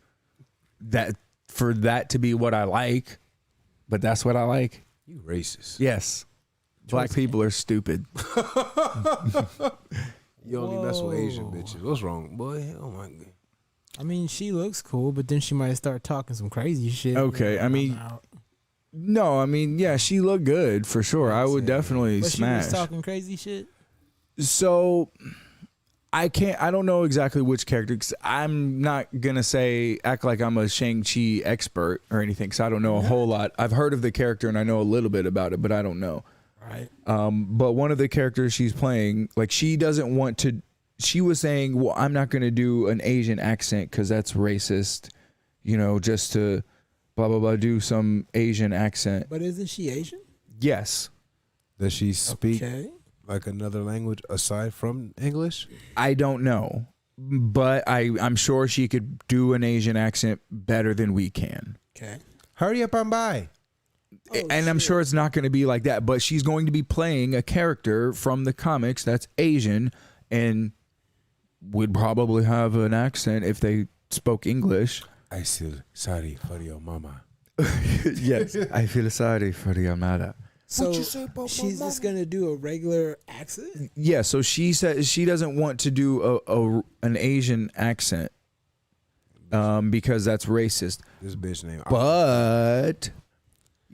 that to be what I like, but that's what I like. You racist. Yes. Black people are stupid. You only mess with Asian bitches. What's wrong, boy? Oh my God. I mean, she looks cool, but then she might start talking some crazy shit. Okay, I mean, no, I mean, yeah, she looked good for sure. I would definitely smash. She was talking crazy shit. So I don't know exactly which character, because I'm not gonna act like I'm a Shang-Chi expert or anything, because I don't know a whole lot. I've heard of the character and I know a little bit about it, but I don't know. Right. But one of the characters she's playing, like, she doesn't want to. She was saying, "Well, I'm not gonna do an Asian accent because that's racist, just to blah blah blah do some Asian accent." But isn't she Asian? Yes. Does she speak like another language aside from English? I don't know, but I'm sure she could do an Asian accent better than we can. Okay. Hurry up and buy. And I'm sure it's not going to be like that, but she's going to be playing a character from the comics that's Asian and would probably have an accent if they spoke English. I feel sorry for your mama. Yes, I feel sorry for your mother. So she's just gonna do a regular accent? Yeah, so she says she doesn't want to do an Asian accent because that's racist. This bitch named But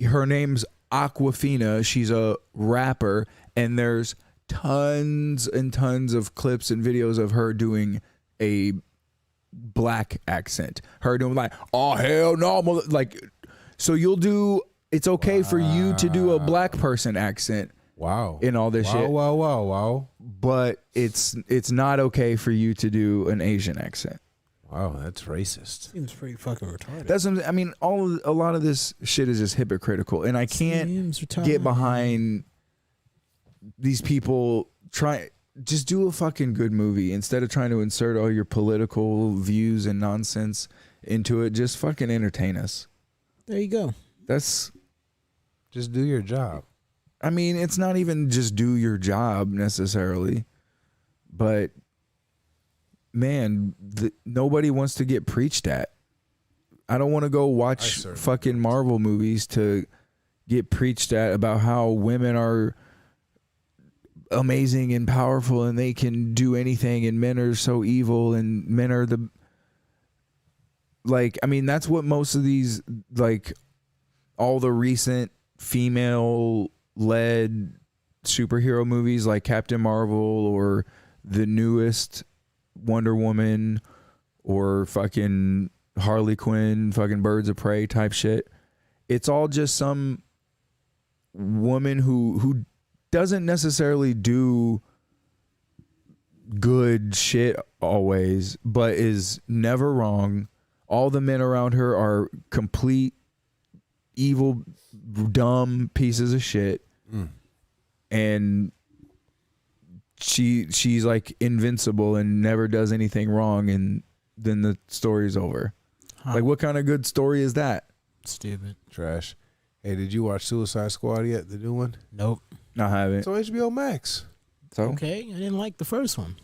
her name's Aquafina. She's a rapper, and there's tons and tons of clips and videos of her doing a black accent. Her doing like, "Oh hell no," like. So it's okay for you to do a black person accent. Wow. In all this shit. Wow. But it's not okay for you to do an Asian accent. Wow, that's racist. Seems pretty fucking retarded. That's what I mean. A lot of this shit is just hypocritical, and I can't get behind these people just do a fucking good movie instead of trying to insert all your political views and nonsense into it. Just fucking entertain us. There you go. That's Just do your job. I mean, it's not even just do your job necessarily, but man, nobody wants to get preached at. I don't want to go watch fucking Marvel movies to get preached at about how women are amazing and powerful and they can do anything and men are so evil and men are the like, I mean, that's what most of these, like all the recent female led superhero movies like Captain Marvel or the newest Wonder Woman or fucking Harley Quinn, fucking Birds of Prey type shit. It's all just some woman who doesn't necessarily do good shit always, but is never wrong. All the men around her are complete evil, dumb pieces of shit. And she's like invincible and never does anything wrong, and then the story's over. Like, what kind of good story is that? Stupid. Trash. Hey, did you watch Suicide Squad yet? The new one? Nope. I haven't. It's on HBO Max. So Okay, I didn't like the first one.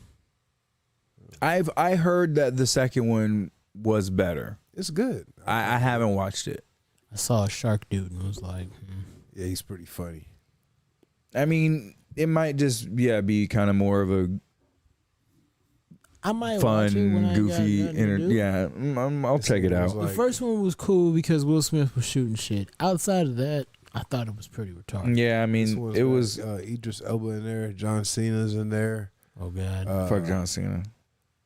I heard that the second one was better. It's good. I haven't watched it. I saw a shark dude and was like, Yeah, he's pretty funny. I mean, it might just be kind of more of a I might watch it when fun, I goofy. got nothing to do. I'll check it out. The first one was cool because Will Smith was shooting shit. Outside of that, I thought it was pretty retarded. Yeah, I mean, it was Idris Elba in there. John Cena's in there. Oh God. fuck John Cena.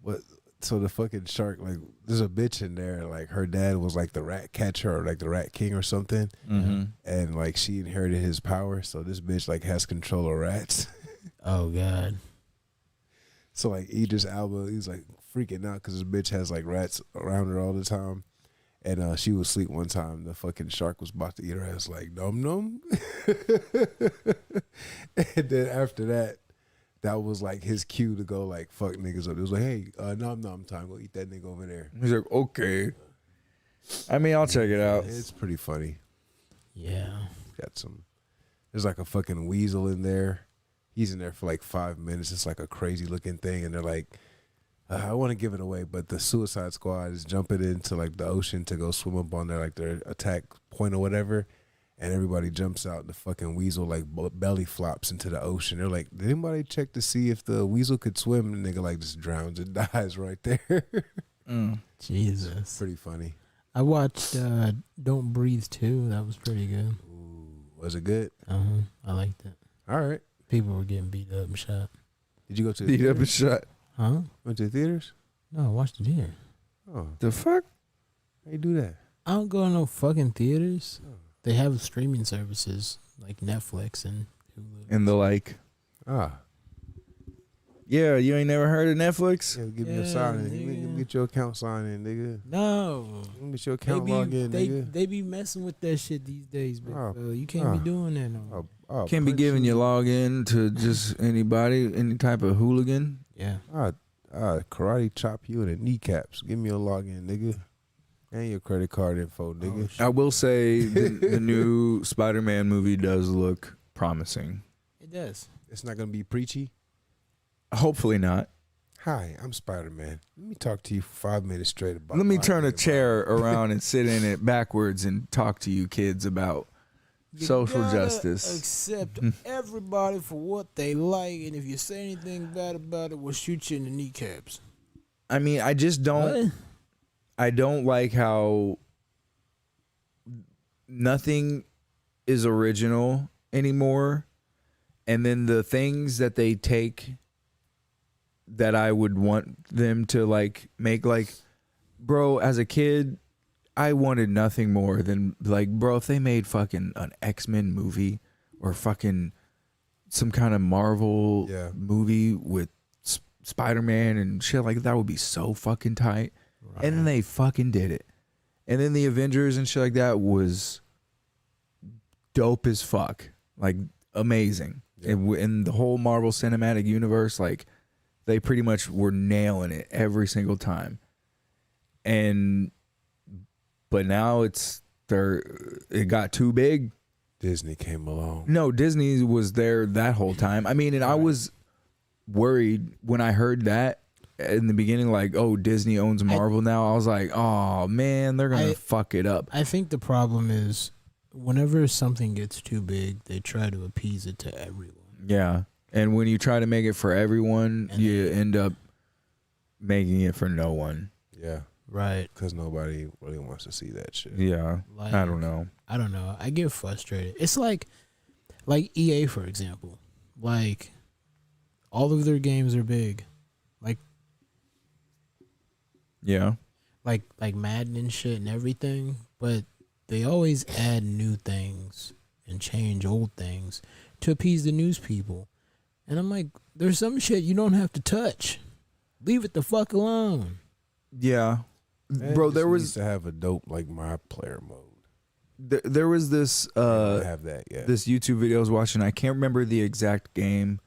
What? So the fucking shark, like, there's a bitch in there. Like, her dad was like the rat catcher or like the rat king or something, and like she inherited his power. So this bitch like has control of rats. Oh God. So like Idris Elba, he's like freaking out because this bitch has like rats around her all the time. And she was asleep one time. The fucking shark was about to eat her ass like num num. And then after that, that was like his cue to go like fuck niggas up. It was like, hey, nom nom time. Go eat that nigga over there. He's like, okay. I mean, I'll check it out. It's pretty funny. Yeah. Got some. There's like a fucking weasel in there. He's in there for like 5 minutes. It's like a crazy looking thing, and they're like, I want to give it away, but the Suicide Squad is jumping into like the ocean to go swim up on their attack point or whatever, and everybody jumps out. And the fucking weasel like belly flops into the ocean. They're like, did anybody check to see if the weasel could swim? And the nigga like just drowns and dies right there. Jesus. Pretty funny. I watched Don't Breathe 2. That was pretty good. Ooh, was it good? I liked it. All right. People were getting beat up and shot. Did you go to the Beat up and shot. Huh? Went to the theaters? No, I watched it here. Oh, The fuck? how you do that? I don't go to no fucking theaters. They have streaming services like Netflix and Hulu. And the like. Ah, Yeah, you ain't never heard of Netflix? yeah, give me a Yeah, sign in. nigga. Let me get your account signed in, nigga. No. Let me get your account log in, nigga. They be messing with that shit these days, bro. Oh, You can't be doing that no more. Can't be giving you login to just anybody, any type of hooligan. Yeah. Karate chop you in the kneecaps. Give me your login, nigga. And your credit card info, nigga. I will say the new Spider-Man movie does look promising. It does. It's not gonna be preachy. Hopefully not. Hi, I'm Spider-Man. Let me talk to you for 5 minutes straight about. Let me my turn a name. chair around and sit in it backwards and talk to you kids about social gotta justice. Accept everybody for what they like, and if you say anything bad about it, we'll shoot you in the kneecaps. I mean, I just don't. What? I don't like how nothing is original anymore, and then the things that they take that I would want them to like make, like, bro, as a kid, I wanted nothing more than like, bro, if they made fucking an X-Men movie or fucking some kind of Marvel movie with Spider-Man and shit like that would be so fucking tight. Right. And then they fucking did it. And then the Avengers and shit like that was dope as fuck. Like, amazing. Yeah. In the whole Marvel Cinematic Universe, like, they pretty much were nailing it every single time. But now it got too big. Disney came along. No, Disney was there that whole time. I mean, and I was worried when I heard that in the beginning, like, oh, Disney owns Marvel now. I was like, oh man, they're gonna fuck it up. I think the problem is whenever something gets too big, they try to appease it to everyone. Yeah, and when you try to make it for everyone, you end up making it for no one. Yeah. Right. Because nobody really wants to see that shit. Yeah. Like, I don't know. I get frustrated. It's like EA, for example. Like, all of their games are big. Like, yeah. Like Madden and shit and everything. But they always add new things and change old things to appease the news people. And I'm like, there's some shit you don't have to touch. Leave it the fuck alone. Yeah. Man, bro, there was to have a dope like my player mode. There was this have that yet. This YouTube video I was watching. I can't remember the exact game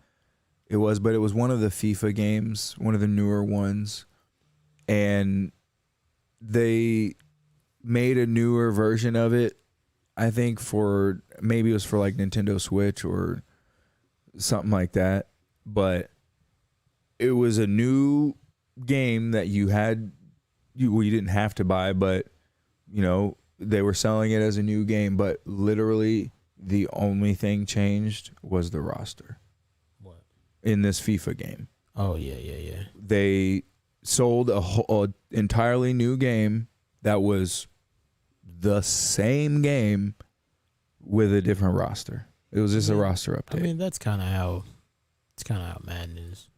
it was, but it was one of the FIFA games, one of the newer ones, and they made a newer version of it. I think for maybe it was for like Nintendo Switch or something like that, but it was a new game that you didn't have to buy, but you know, they were selling it as a new game, but literally the only thing changed was the roster. What? In this FIFA game. Oh, yeah. They sold a entirely new game that was the same game with a different roster. It was just a roster update. I mean, that's kind of how Madden is.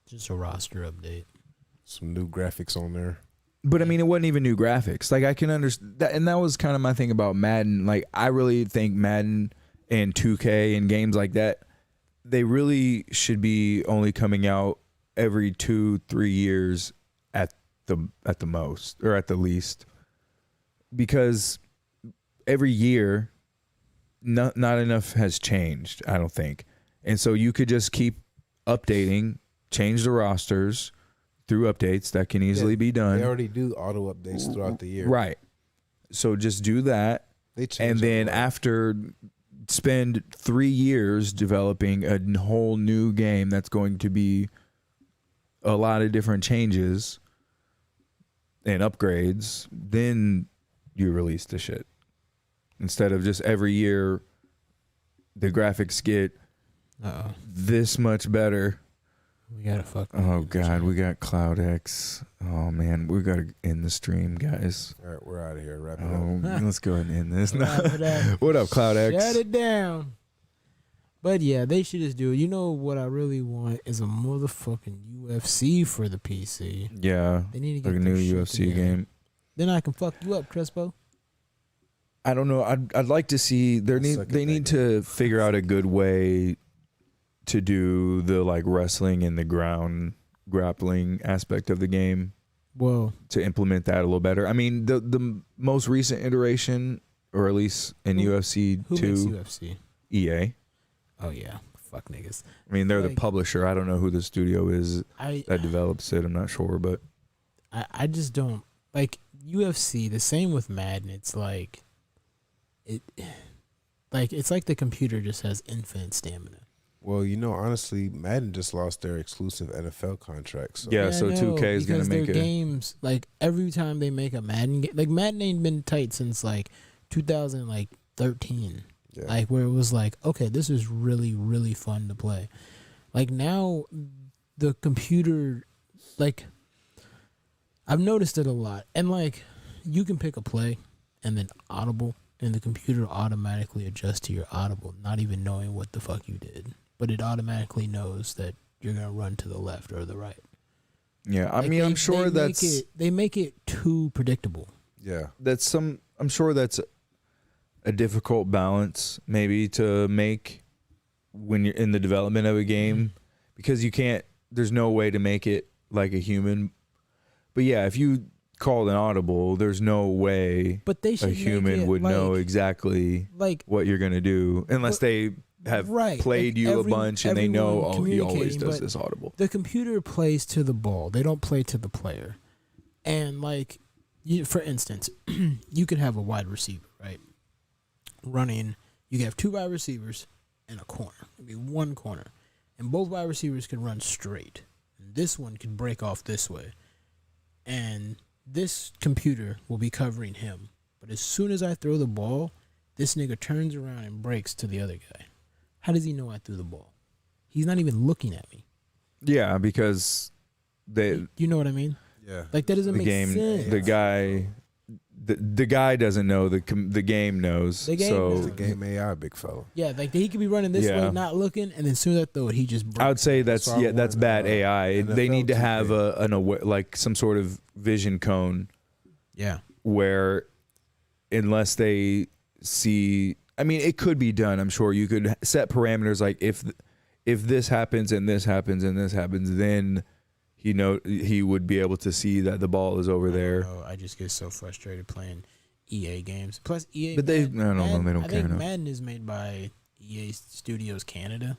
Just a roster update. Some new graphics on there. But I mean, it wasn't even new graphics. Like I can understand that, and that was kind of my thing about Madden. Like I really think Madden and 2K and games like that, they really should be only coming out every 2-3 years at the most or at the least, because every year, not enough has changed. I don't think, and so you could just keep updating, change the rosters through updates that can easily be done. They already do auto updates throughout the year. Right. So just do that. And then after spend 3 years developing a whole new game that's going to be a lot of different changes and upgrades, then you release the shit. Instead of just every year the graphics get this much better. We gotta fuck. Oh God, we got Cloud X. Oh man, we gotta end the stream, guys. All right, we're out of here. Wrap it up. Let's go ahead and end this. What up, Cloud X? Shut it down. But yeah, they should just do it. You know what I really want is a motherfucking UFC for the PC. Yeah, they need to get like a new UFC game. Then I can fuck you up, Crespo. I don't know. I'd like to see they need to figure out a good way to do the like wrestling and the ground grappling aspect of the game. Well, to implement that a little better. I mean, the most recent iteration, or at least in UFC 2, makes UFC? EA. Oh yeah, fuck niggas. I mean, they're the publisher. I don't know who the studio is that develops it. I'm not sure, but I just don't like UFC. The same with Madden. It's like it's like the computer just has infinite stamina. Well, you know, honestly, Madden just lost their exclusive NFL contract. So. Yeah, so 2K is going to make it. Games, like, every time they make a Madden game, like, Madden ain't been tight since, like, 2013. Yeah. Like, where it was like, okay, this is really, really fun to play. Like, now, the computer, like, I've noticed it a lot. And, like, you can pick a play and then audible, and the computer automatically adjusts to your audible, not even knowing what the fuck you did. But it automatically knows that you're going to run to the left or the right. Yeah, I mean, I'm sure they make it too predictable. Yeah. I'm sure that's a difficult balance maybe to make when you're in the development of a game, because there's no way to make it like a human. But yeah, if you called an audible, there's no way a human would know exactly what you're going to do unless they have played you a bunch and they know, he always does this audible. The computer plays to the ball. They don't play to the player. And for instance, you could have a wide receiver, right, running You can have 2 wide receivers and a corner. It'd be 1 corner. And both wide receivers can run straight. And this one can break off this way. And this computer will be covering him. But as soon as I throw the ball, this nigga turns around and breaks to the other guy. How does he know I threw the ball? He's not even looking at me. Yeah, because You know what I mean? Yeah. Like, that doesn't the make game, sense. the guy doesn't know. The game knows. The game so knows. The game AI, big fella. Yeah, like he could be running this Yeah. way, not looking, and then as soon as I throw it, he just breaks. I would say that's That's why I that's wanted, bad AI. NFL They need to have 2K. like some sort of vision cone Yeah. where, unless they see, I mean, it could be done. I'm sure you could set parameters like if this happens and this happens and this happens, then he would be able to see that the ball is over there. I just get so frustrated playing EA games. Plus EA, But they, Madden, I don't know, they don't I care think enough. Madden is made by EA Studios Canada.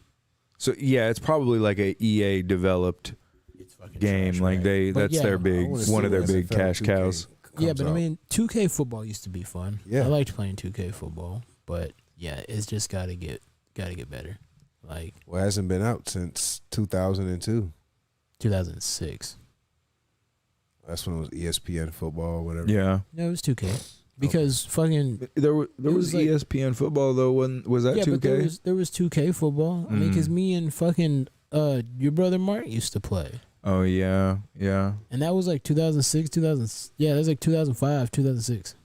So yeah, it's probably like a EA developed It's fucking game. trash, Like right? But that's yeah, their big, I wanna one of see their when big NFL cash 2K cows. Yeah, comes but I out. mean, 2K football used to be fun. Yeah. I liked playing 2K football, but yeah, it's just gotta get better. Like Well, it hasn't been out since 2002. 2006. That's when it was ESPN football, whatever. Yeah, No, it was 2K because fucking there was was like- ESPN football though. Was that yeah, but 2K? there was 2K football. I mean, because Mm. me and fucking your brother Mark used to play. Oh yeah. And that was like 2006, 2000. Yeah, that was like 2005, 2006.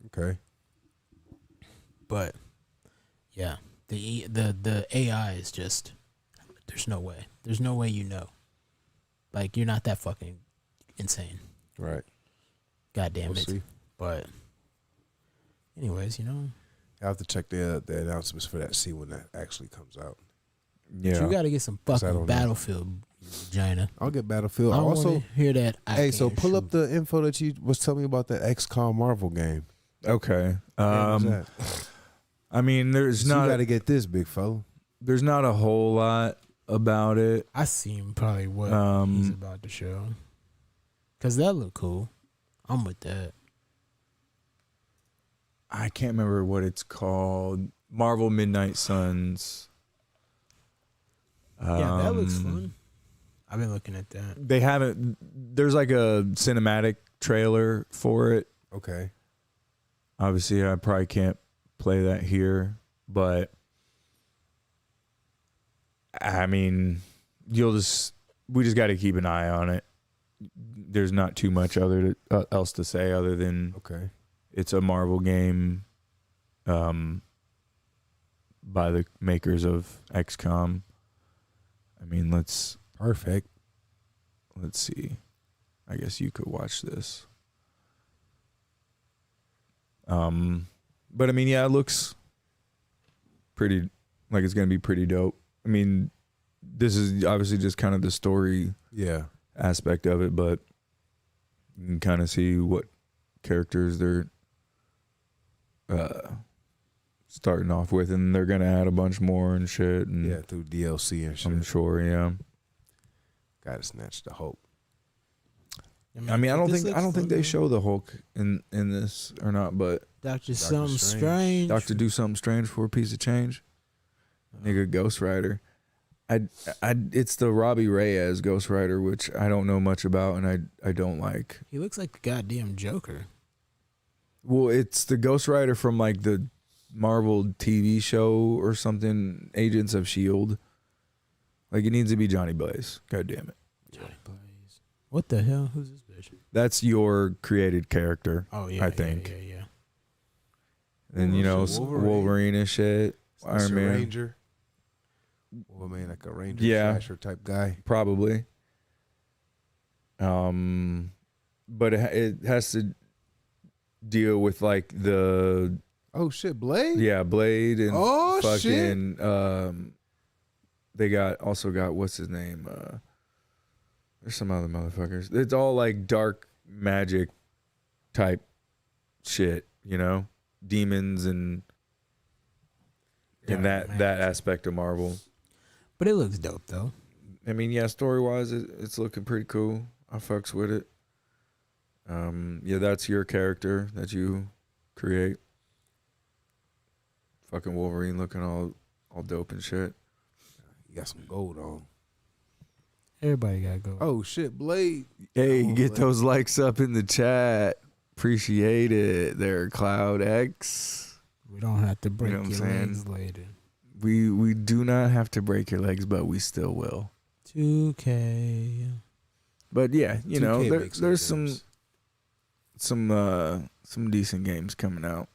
Okay. But yeah, the AI is just there's no way. There's no way Like you're not that fucking insane. Right. God damn We'll it. see. But anyways, I have to check the announcements for that. See when that actually comes out. Yeah. you got to get some I don't fucking know. Battlefield, vagina. I'll get Battlefield. I don't Also, wanna hear that. hey, so pull up the info that you was telling me about the XCOM Marvel game. Okay. What's that? I mean, there's So you not got to get this, big fella. there's not a whole lot about it. I seen probably what he's about to show. Cause that look cool. I'm with that. I can't remember what it's called. Marvel Midnight Suns. Yeah, that looks fun. I've been looking at that. They haven't. There's like a cinematic trailer for it. Okay. Obviously, I probably can't play that here, but I mean, we just got to keep an eye on it. There's not too much else to say other than Okay. it's a Marvel game, by the makers of XCOM. I mean, let's Perfect. see. I guess you could watch this. But I mean, yeah, it looks pretty like it's gonna be pretty dope. I mean, this is obviously just kind of the story Yeah. aspect of it, but you can kind of see what characters they're starting off with, and they're gonna add a bunch more and shit. And Yeah, through DLC and shit. I'm sure, yeah. Gotta snatch the Hulk. I mean, I don't this think looks they fun, show the Hulk in this or not, but Doctor Something Strange. Strange. Doctor do something strange for a piece of change. Nigga, Ghost Rider. It's the Robbie Reyes Ghost Rider, which I don't know much about, and I don't like. He looks like the goddamn Joker. Well, it's the Ghost Rider from like the Marvel TV show or something, Agents of S.H.I.E.L.D. Like, it needs to be Johnny Blaze. God damn it. Johnny Blaze. What the hell? Who's this bitch? That's your created character. Oh yeah, I think. Yeah. And you know, Wolverine and shit. Iron Mr. Man. Ranger. Wolverine, like a Ranger Yeah. slasher type guy. Probably. But it has to deal with like the Oh shit, Blade? Blade and Oh fucking they also got what's his name? There's some other motherfuckers. It's all like dark magic type shit, you know? Demons and that aspect of Marvel. But it looks dope though. I mean, yeah, story wise, it's looking pretty cool. I fucks with it. Yeah, that's your character that you create. Fucking Wolverine looking all dope and shit. You got some gold on. Everybody got gold. Oh shit, Blade. Hey, Come on, get Blade. those likes up in the chat. Appreciate it. There, Cloud X. We don't have to break You know what your I'm legs later. We do not have to break your legs, but we still will. 2K. But yeah, you know, 2K makes there's games. some decent games coming out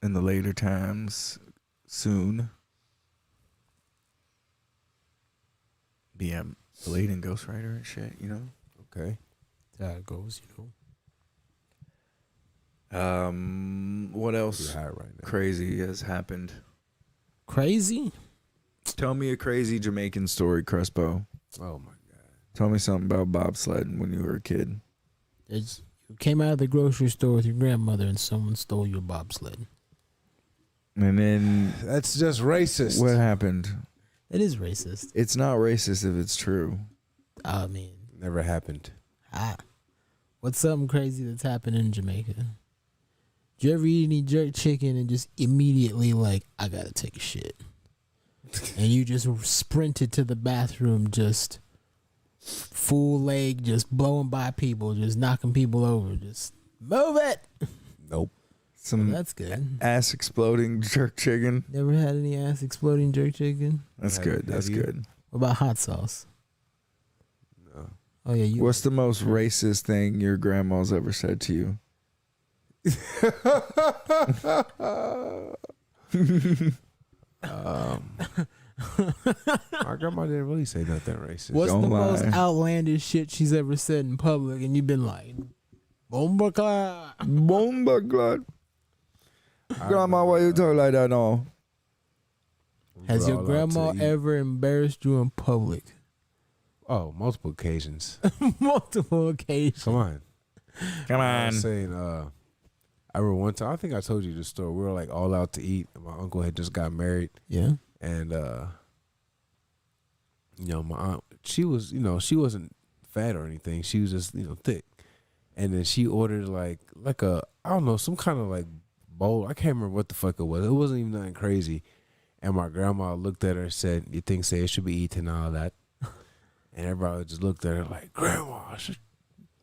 in the later times soon. Yeah, Blade and Ghost Rider and shit, you know. Okay. That's how it goes, you know. What Pretty else high right now. crazy has happened? Crazy? Tell me a crazy Jamaican story, Crespo. Oh my god. Tell me something about bobsledding when you were a kid. You came out of the grocery store with your grandmother and someone stole your bobsled. And then That's just racist. what happened? It is racist. It's not racist if it's true. I mean, Never happened. what's something crazy that's happened in Jamaica? Did you ever eat any jerk chicken and just immediately like, I gotta take a shit? And you just sprinted to the bathroom, just full leg, just blowing by people, just knocking people over, just move it. Nope. Some That's good. ass exploding jerk chicken. Never had any ass exploding jerk chicken? That's Have- good. That's have you? good. What about hot sauce? No. Oh yeah, you. What's the most racist thing your grandma's ever said to you? My grandma didn't really say nothing racist. What's Don't the most lie. outlandish shit she's ever said in public, and you've been like, "Bomba cla." Bomba glad. I Grandma, why you talk like that now? Has We're your all out grandma to eat. ever embarrassed you in public? Oh, multiple occasions. Multiple occasions. Come on. Come I on. was saying, I remember one time, I think I told you the story. We were like all out to eat. And my uncle had just got married. Yeah. And, you know, my aunt, she was, you know, she wasn't fat or anything. She was just, you know, thick. And then she ordered like a, I don't know, some kind of like bowl. I can't remember what the fuck it was. It wasn't even nothing crazy. And my grandma looked at her and said, "You think say it should be eaten and all that?" And everybody just looked at her like, "Grandma,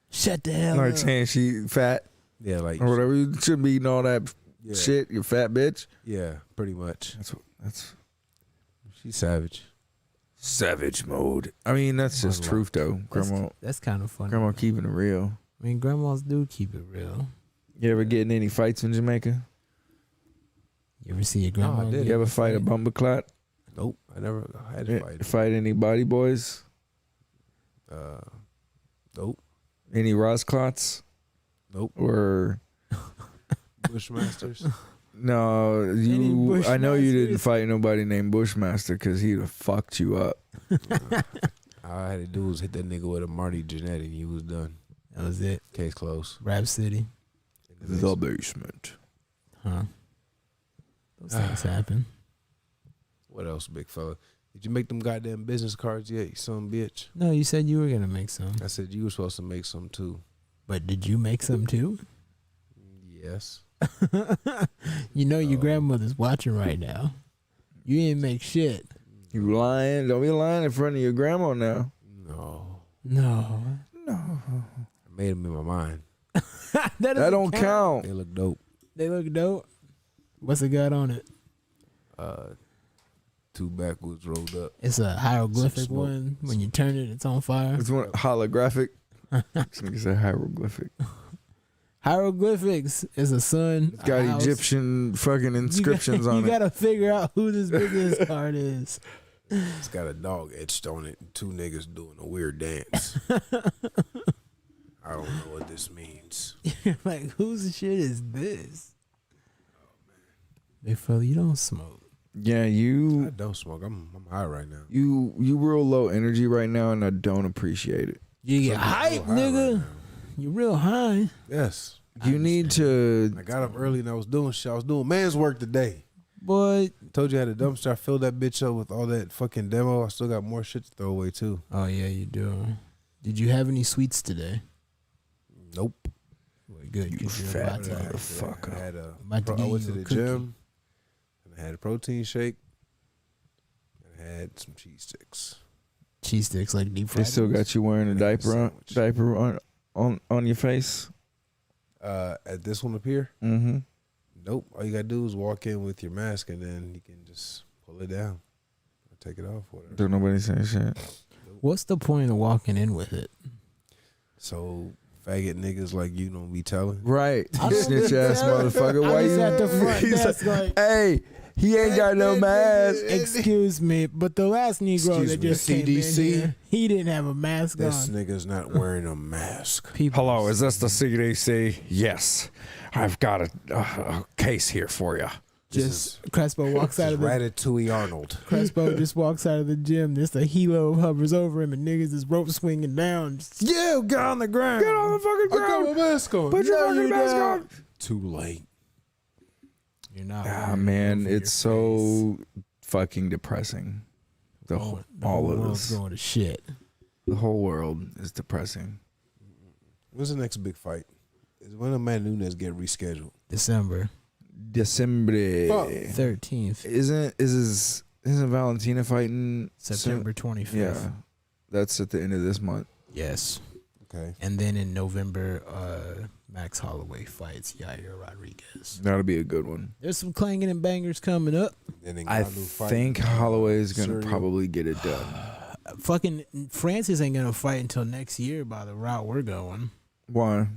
Shut the hell Like up. saying she fat yeah, like or whatever. You shouldn't be eating all that yeah, shit, you fat bitch. yeah, pretty much. That's She's savage. savage mode. I mean, that's just Grandma. truth though. Grandma That's kind of funny. grandma keeping it real. I mean, grandmas do keep it real. You ever get in any fights in Jamaica? You ever see your grandma? I did. get You ever in fight a bumbleclot? Nope, I never had to fight. Fight any body boys? Nope, Any Rosclots? nope. Or Bushmasters. no, Any I know you didn't Bushmasters? fight nobody named Bushmaster because he'd have fucked you up. All I had to do was hit that nigga with a Marty Jannetty and he was done. That was it. Case closed. Rap City. The basement. Huh. Those things happen. What else, big fella? Did you make them goddamn business cards yet, you son of a bitch? No, you said you were gonna make some, I said you were supposed to make some too. but did you make some too? Yes. You know your grandmother's watching right now. You didn't make shit. You lying? Don't be lying in front of your grandma now. No. No. I made them in my mind. that That doesn't don't count. They look dope. They look dope. What's it got on it? Two backwards rolled up. It's a hieroglyphic Some smoke. one. When you turn it, it's on fire. It's one holographic. This nigga said hieroglyphic. Hieroglyphics is a sun. It's got a house. Egyptian fucking inscriptions on You it. gotta figure out who this business card is. It's got a dog etched on it and two niggas doing a weird dance. I don't know what this means. Like, whose shit is this? Big fella, you don't smoke. Yeah, I you don't smoke. I'm high right now. you real low energy right now, and I don't appreciate it. You get I'm hype, real high nigga. right now. You real high. Yes. You need to. I got up early and I was doing shit. I was doing man's work today. Boy. Told you I had a dumpster. I filled that bitch up with all that fucking demo. I still got more shit to throw away too. Oh, yeah, you do. Did you have any sweets today? Nope. Well, good. You 'cause you're fat about to- motherfucker. I had a. About to I give went you to a the cookie. gym. I had a protein shake. I had some cheese sticks. Cheese sticks like deep fried. They still got you wearing a diaper on your face. At this one up here. Mm-hmm. Nope. All you gotta do is walk in with your mask, and then you can just pull it down or take it off. Whatever. Don't nobody say shit. What's the point of walking in with it? So faggot niggas like you don't be telling. Right. Snitch ass motherfucker. Why I was you at the front desk like, hey, he ain't got no mask. excuse me, but the last Negro Excuse that me, just came CDC? in here, he didn't have a mask This on. nigga's not wearing a mask. Hello, is this the CDC? Yes. I've got a case here for you. Just Crespo walks out of the Ratatouille Arnold. Crespo just walks out of the gym. Just a helo hovers over him, and niggas is rope swinging down. Just, Yeah, get on the ground. Get on the fucking I got my mask on. Put your fucking mask down. on. Too late. you're not. Ah, man, it's so fucking depressing. All of world's this. going to shit. The whole world is depressing. What's the next big fight? Is when Amanda Nunes get rescheduled? December December 13th, isn't Valentina fighting September 25th. soon? Yeah, that's at the end of this month. Yes. Okay. And then in November, Max Holloway fights Yair Rodriguez. That'll be a good one. There's some clanging and bangers coming up. Then I Ngannou fight, think Holloway's gonna Syria. probably get it done. Fucking Francis ain't gonna fight until next year by the route we're going. Why?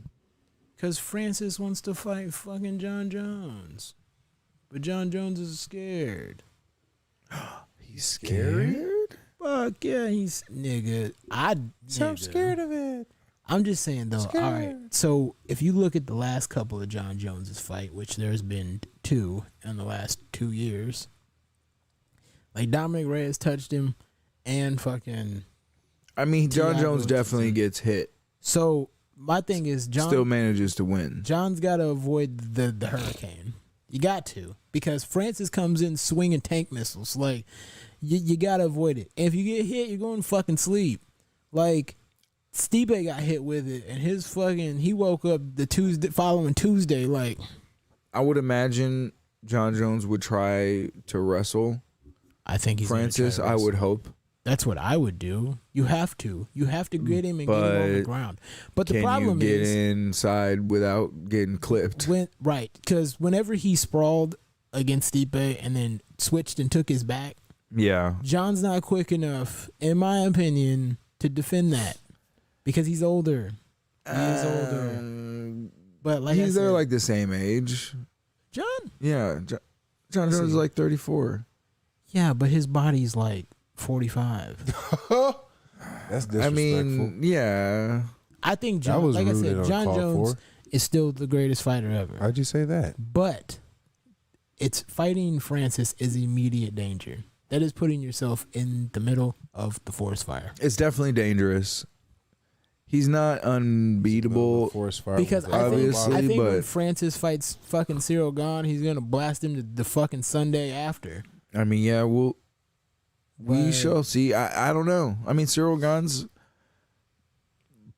Cause Francis wants to fight fucking John Jones, but John Jones is scared. He's scared? Fuck yeah, he's nigga. I'm scared of it. I'm just saying though. All right, so if you look at the last couple of John Jones's fight, which there's been 2 in the last 2 years, like Dominic Reyes touched him, and fucking. I mean, John Thiago Jones definitely Johnson. gets hit. So my thing is, John Still manages to win. John's got to avoid the hurricane. You got to, because Francis comes in swinging tank missiles. Like you got to avoid it. And if you get hit, you're going to fucking sleep. Like Stipe got hit with it, and he woke up the following Tuesday. Like I would imagine John Jones would try to wrestle I think he's gonna Francis. try to I wrestle. would hope. That's what I would do. You have to get him and get him on the But ground. But the Can problem you get is inside without getting clipped? because whenever he sprawled against Stipe and then switched and took his back, Yeah. John's not quick enough, in my opinion, to defend that because he's older. He is older. But like He's I there said, like the same age. John. Yeah. John Jones is like 34. Yeah, but his body's like 45. That's disrespectful. I mean, yeah. I think That John, was like I rude said, and John uncalled Jones for. is still the greatest fighter ever. How'd you say that? But it's fighting Francis is immediate danger. That is putting yourself in the middle of the forest fire. It's definitely dangerous. He's not unbeatable. Forest fire Because with I the think, obviously, I think when but- Francis fights fucking Cyril Gahn, he's gonna blast him the fucking Sunday after. I mean, yeah, we But- shall see. I don't know. I mean, Cyril Gahn's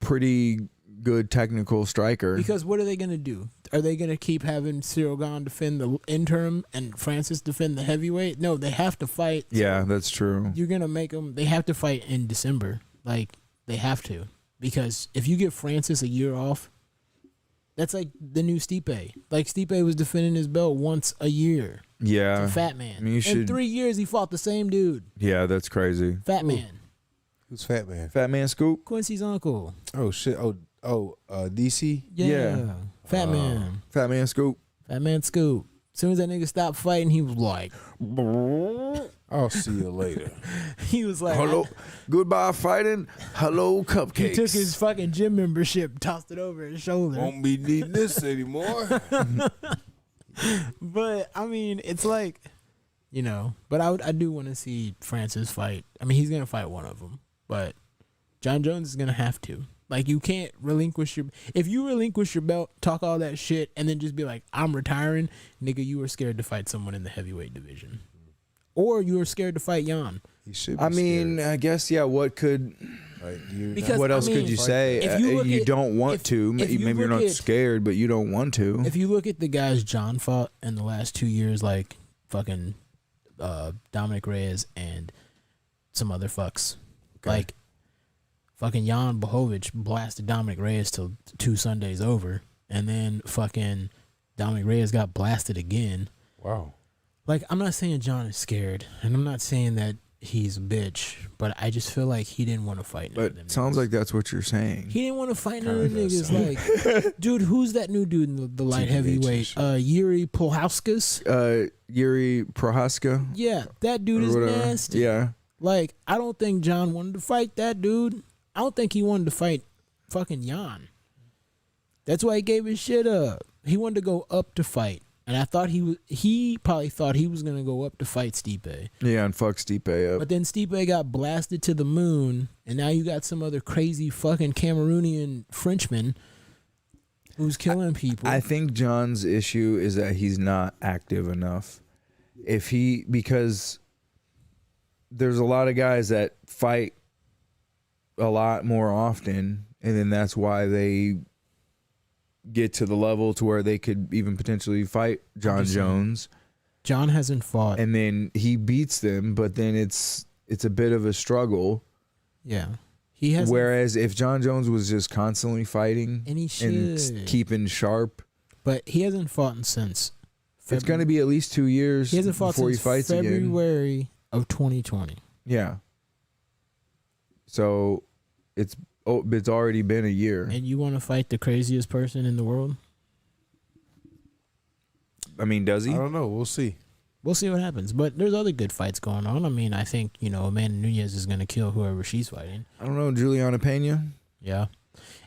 pretty good technical striker. Because what are they gonna do? Are they gonna keep having Cyril Gahn defend the interim and Francis defend the heavyweight? No, they have to fight. Yeah, that's true. You're gonna make them. They have to fight in December. Like they have to, because if you give Francis a year off, that's like the new Stipe. Like Stipe was defending his belt once a year. Yeah. Fat man. I mean, you In should. 3 years, he fought the same dude. Yeah, that's crazy. Fat man. Who's Fat Man? Fat Man Scoop. Quincy's uncle. Oh shit. DC. Yeah. Fat man. Fat Man Scoop. Fat man Scoop. As soon as that nigga stopped fighting, he was like, I'll see you later. Hello. Goodbye fighting. Hello cupcakes. He took his fucking gym membership, tossed it over his shoulder. Won't be needing this anymore. But I mean, it's like, you know. But I do want to see Francis fight. I mean, he's gonna fight one of them, but John Jones is gonna have to. Like, you can't relinquish your. If you relinquish your belt, talk all that shit, and then just be like, I'm retiring, nigga. You were scared to fight someone in the heavyweight division, or you were scared to fight Jan. He should be I mean, scared. I guess, yeah, what could. Like, you're Because- What I else mean, could you say? if you look You at- don't want to. if you Maybe you're look not at- scared, but you don't want to. If you look at the guys John fought in the last 2 years, like fucking Dominic Reyes and some other fucks. Okay. Like fucking Jan Blachowicz blasted Dominic Reyes till 2 Sundays over, and then fucking Dominic Reyes got blasted again. Wow. Like, I'm not saying John is scared, and I'm not saying that he's a bitch, but I just feel like he didn't want to fight none of them But sounds niggas. like that's what you're saying. He didn't want to fight none of them Kinda does niggas. Like, dude, who's that new dude in the light TBH heavyweight? Yuri Prohauskas? Yuri Prohaska. Yeah, that dude or is whatever. nasty. Yeah. Like, I don't think John wanted to fight that dude. I don't think he wanted to fight fucking Jan. That's why he gave his shit up. He wanted to go up to fight. And I thought he probably thought he was going to go up to fight Stipe. Yeah, and fuck Stipe up. But then Stipe got blasted to the moon, and now you got some other crazy fucking Cameroonian Frenchman who's killing people. I think John's issue is that he's not active enough. Because there's a lot of guys that fight a lot more often, and then that's why they get to the level to where they could even potentially fight John Jones. John hasn't fought. And then he beats them, but then it's a bit of a struggle. Yeah. He has. Whereas if John Jones was just constantly fighting And he should. keeping sharp, But he hasn't fought since. it's going to be at least 2 years He hasn't fought before he since fights again. February of 2020. Yeah. So it's already been a year. And you want to fight the craziest person in the world? I mean, does he? I don't know. We'll see. We'll see what happens. But there's other good fights going on. I mean, I think, Amanda Nunes is going to kill whoever she's fighting. I don't know. Juliana Pena? Yeah.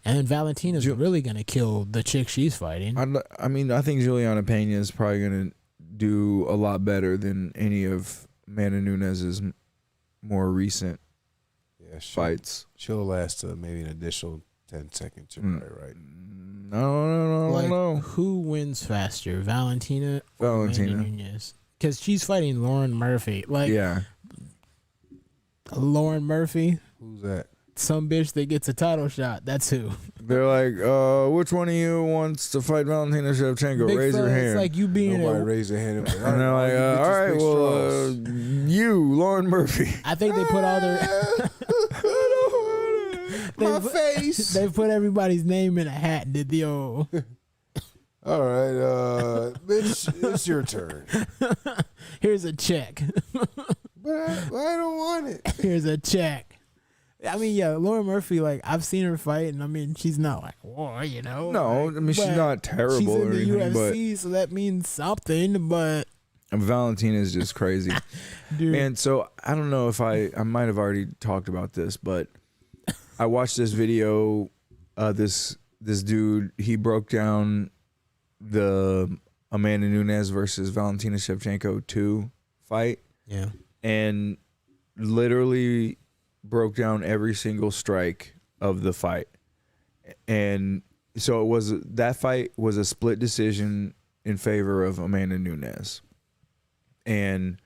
And then Valentina's really going to kill the chick she's fighting. I mean, I think Juliana Pena is probably going to do a lot better than any of Amanda Nunes's more recent fights. She'll last maybe an additional 10 seconds. You're probably right. No. Who wins faster, Valentina or Valentina. Amanda Nunes? Because she's fighting Lauren Murphy. Yeah. Lauren Murphy, Who's that? some bitch that gets a title shot. That's who. They're like, which one of you wants to fight Valentina Shevchenko? Big Raise your fella, hand. It's like you being Nobody raised their hand. And they're like, all right, well, you, Lauren Murphy. I think they put all their my face. they put everybody's name in a hat and did the old. All right, bitch, it's your turn. Here's a check. But I don't want it. Here's a check. I mean, yeah, Lauren Murphy, like, I've seen her fight, and I mean, she's not like war, No, like, I mean, she's but not terrible she's in or the anything, UFC, so that means something, but but Valentina is just crazy. dude. And so I don't know if I might have already talked about this, but I watched this video. This dude, he broke down the Amanda Nunes versus Valentina Shevchenko 2 fight, Yeah. and literally broke down every single strike of the fight. And so that fight was a split decision in favor of Amanda Nunes. And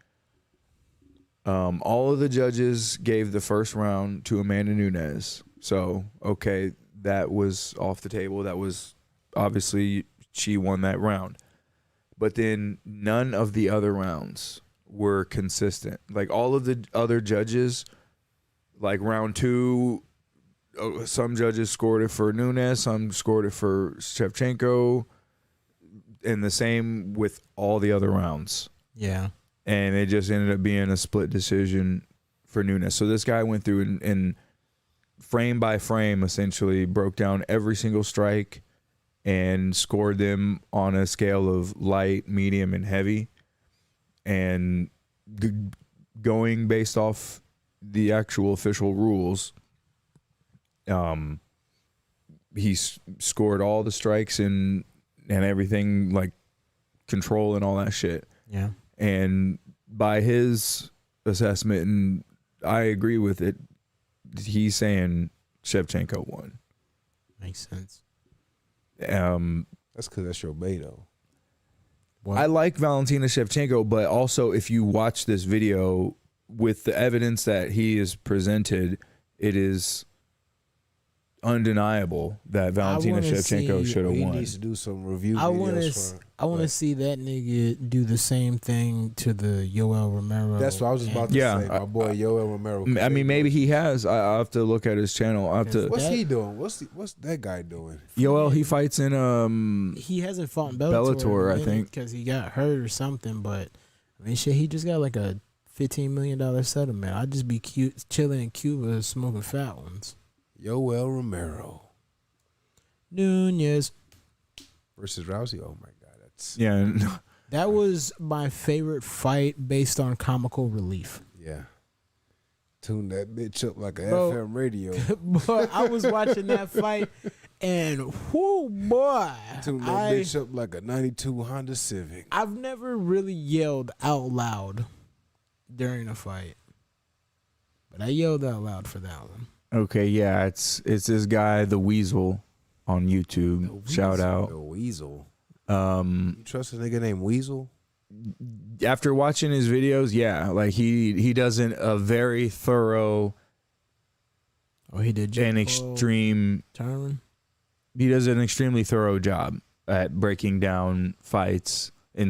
all of the judges gave the first round to Amanda Nunes. So, okay, that was off the table. That was obviously she won that round. But then none of the other rounds were consistent. Like all of the other judges, like round 2, some judges scored it for Nunes, some scored it for Shevchenko, and the same with all the other rounds. Yeah. And it just ended up being a split decision for Nunes. So this guy went through and frame by frame essentially broke down every single strike and scored them on a scale of light, medium, and heavy. And going based off the actual official rules, he scored all the strikes and everything, like control and all that shit. Yeah. And by his assessment, and I agree with it, he's saying Shevchenko won. Makes sense. That's because that's your Beto. What? I like Valentina Shevchenko, but also if you watch this video with the evidence that he is presented, it is undeniable that Valentina Shevchenko should have He won. needs to do some review I want videos to. I want to see that nigga do the same thing to the Yoel Romero. That's what I was just about to say. My boy Yoel Romero. I mean, maybe he has. I'll have to look at his channel. I'll have to. What's he doing? What's that guy doing? Yoel, he fights in He hasn't fought in Bellator, I think, because he got hurt or something. But I mean, shit, he just got like a $15 million settlement. I'd just be chilling in Cuba smoking fat ones. Yoel Romero Nunez versus Rousey. Oh my God, that's That was my favorite fight based on comical relief. Yeah. Tune that bitch up like a Bro, FM radio. But I was watching that fight, and whoo boy, Tune that bitch up like a 92 Honda Civic. I've never really yelled out loud during a fight, but I yelled out loud for that one. Okay, yeah, it's this guy, the Weasel, on YouTube. Shout out. The Weasel. You trust a nigga named Weasel? After watching his videos, yeah, like he does a very thorough. Oh, he did an extreme. Tyron? He does an extremely thorough job at breaking down fights and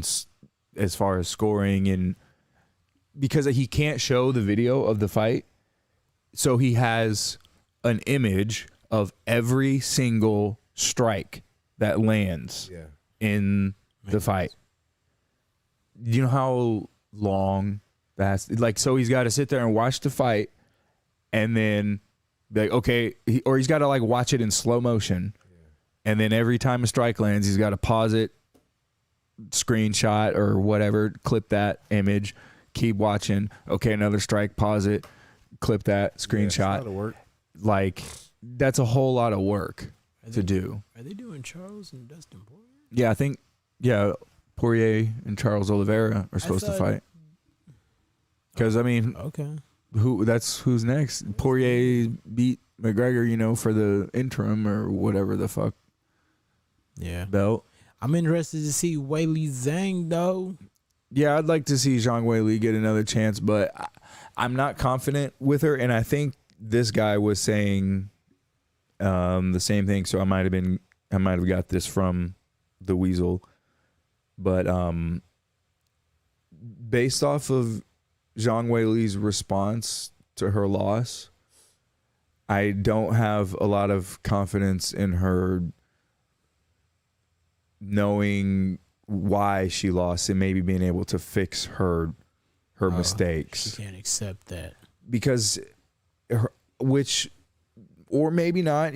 as far as scoring, and because he can't show the video of the fight, so he has an image of every single strike that lands in the fight. You know how long that's like? So he's got to sit there and watch the fight, and then be like, okay, he's got to like watch it in slow motion, and then every time a strike lands, he's got to pause it, screenshot or whatever, clip that image, keep watching. Okay, another strike, pause it, clip that, screenshot. Yeah, that's a lot of work. Like that's a whole lot of work to do. Are they doing Charles and Dustin Poirier? Yeah, I think Poirier and Charles Oliveira are supposed to fight. Because I mean, okay, who's next? Poirier beat McGregor, for the interim or whatever the fuck. Yeah, belt. I'm interested to see Weili Zhang though. Yeah, I'd like to see Zhang Weili get another chance, but I'm not confident with her, and I think this guy was saying the same thing. So I might have got this from the Weasel. But based off of Zhang Weili's response to her loss, I don't have a lot of confidence in her knowing why she lost and maybe being able to fix her mistakes. She can't accept that. Because, or maybe not,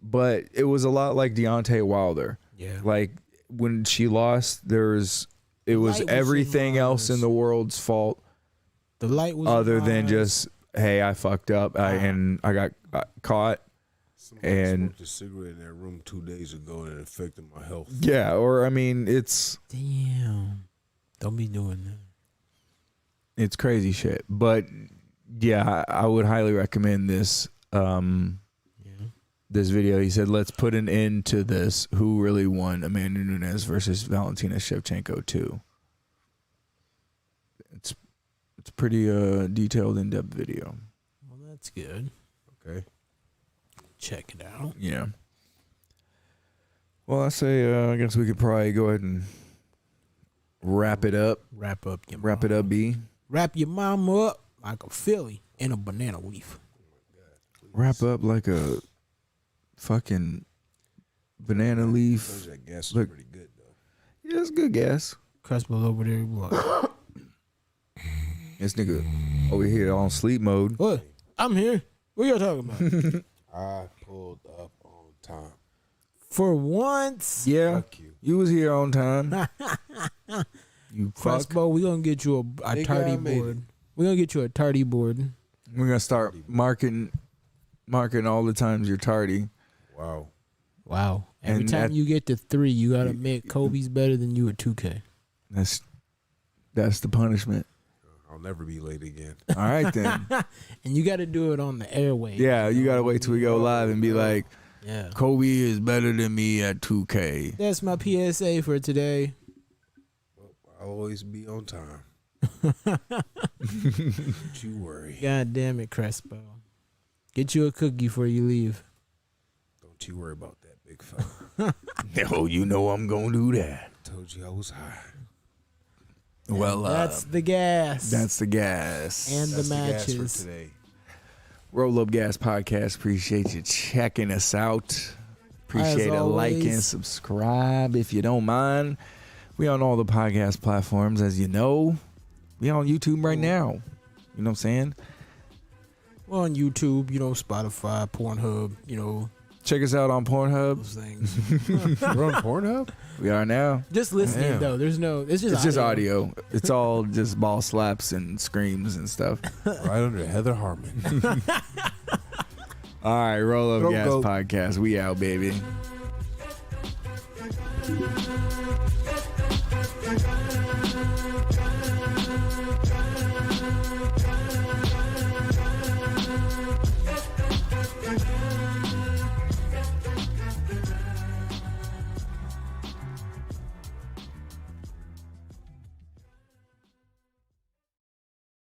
but it was a lot like Deontay Wilder. Yeah. Like, when she lost, it was everything else in the world's fault. The light was other than just, hey, I fucked up and I got caught. Somebody smoked a cigarette in that room 2 days ago and it affected my health. Yeah, or I mean, it's damn. Don't be doing that. It's crazy shit, but yeah, I would highly recommend this. This video. He said, let's put an end to this. Who really won? Amanda Nunes versus Valentina Shevchenko 2. It's pretty detailed, in-depth video. Well, that's good. Okay. Check it out. Yeah. Well, I say I guess we could probably go ahead and wrap it up. Wrap up, B. Wrap your mama up like a Philly in a banana leaf. Wrap up like a fucking banana leaf. That gas is pretty good though. Yeah, it's good gas. Crespo's over there. What? This nigga over here on sleep mode. What? I'm here. What y'all talking about? I pulled up on time. For once. Yeah. Fuck you. You was here on time. You fuck. Crespo, we gonna get you a tardy board. We gonna get you a tardy board. We're gonna start marking all the times you're tardy. Wow. Every time you get to 3, you gotta make Kobe's better than you at 2K. That's the punishment. I'll never be late again. All right then. And you gotta do it on the airwaves. Yeah, you gotta wait till we go live and be like, yeah, Kobe is better than me at 2K. That's my PSA for today. I'll always be on time. Don't you worry. God damn it, Crespo. Get you a cookie before you leave. Don't you worry about that. Big fella. Oh, you know I'm gonna do that. Told you I was high. Well, that's the gas. That's the gas. And That's the matches. The gas for today. Roll Up Gas Podcast. Appreciate you checking us out. Appreciate a like and subscribe if you don't mind. We on all the podcast platforms, as you know. We on YouTube right now. You know what I'm saying? Well, on YouTube, Spotify, Pornhub, Check us out on Pornhub. those things. We're on Pornhub? We are now. Just listening, Damn. though. It's Just audio. It's all just ball slaps and screams and stuff. Right under Heather Harmon. All right, Roll Up Don't Gas go. Podcast. We out, baby.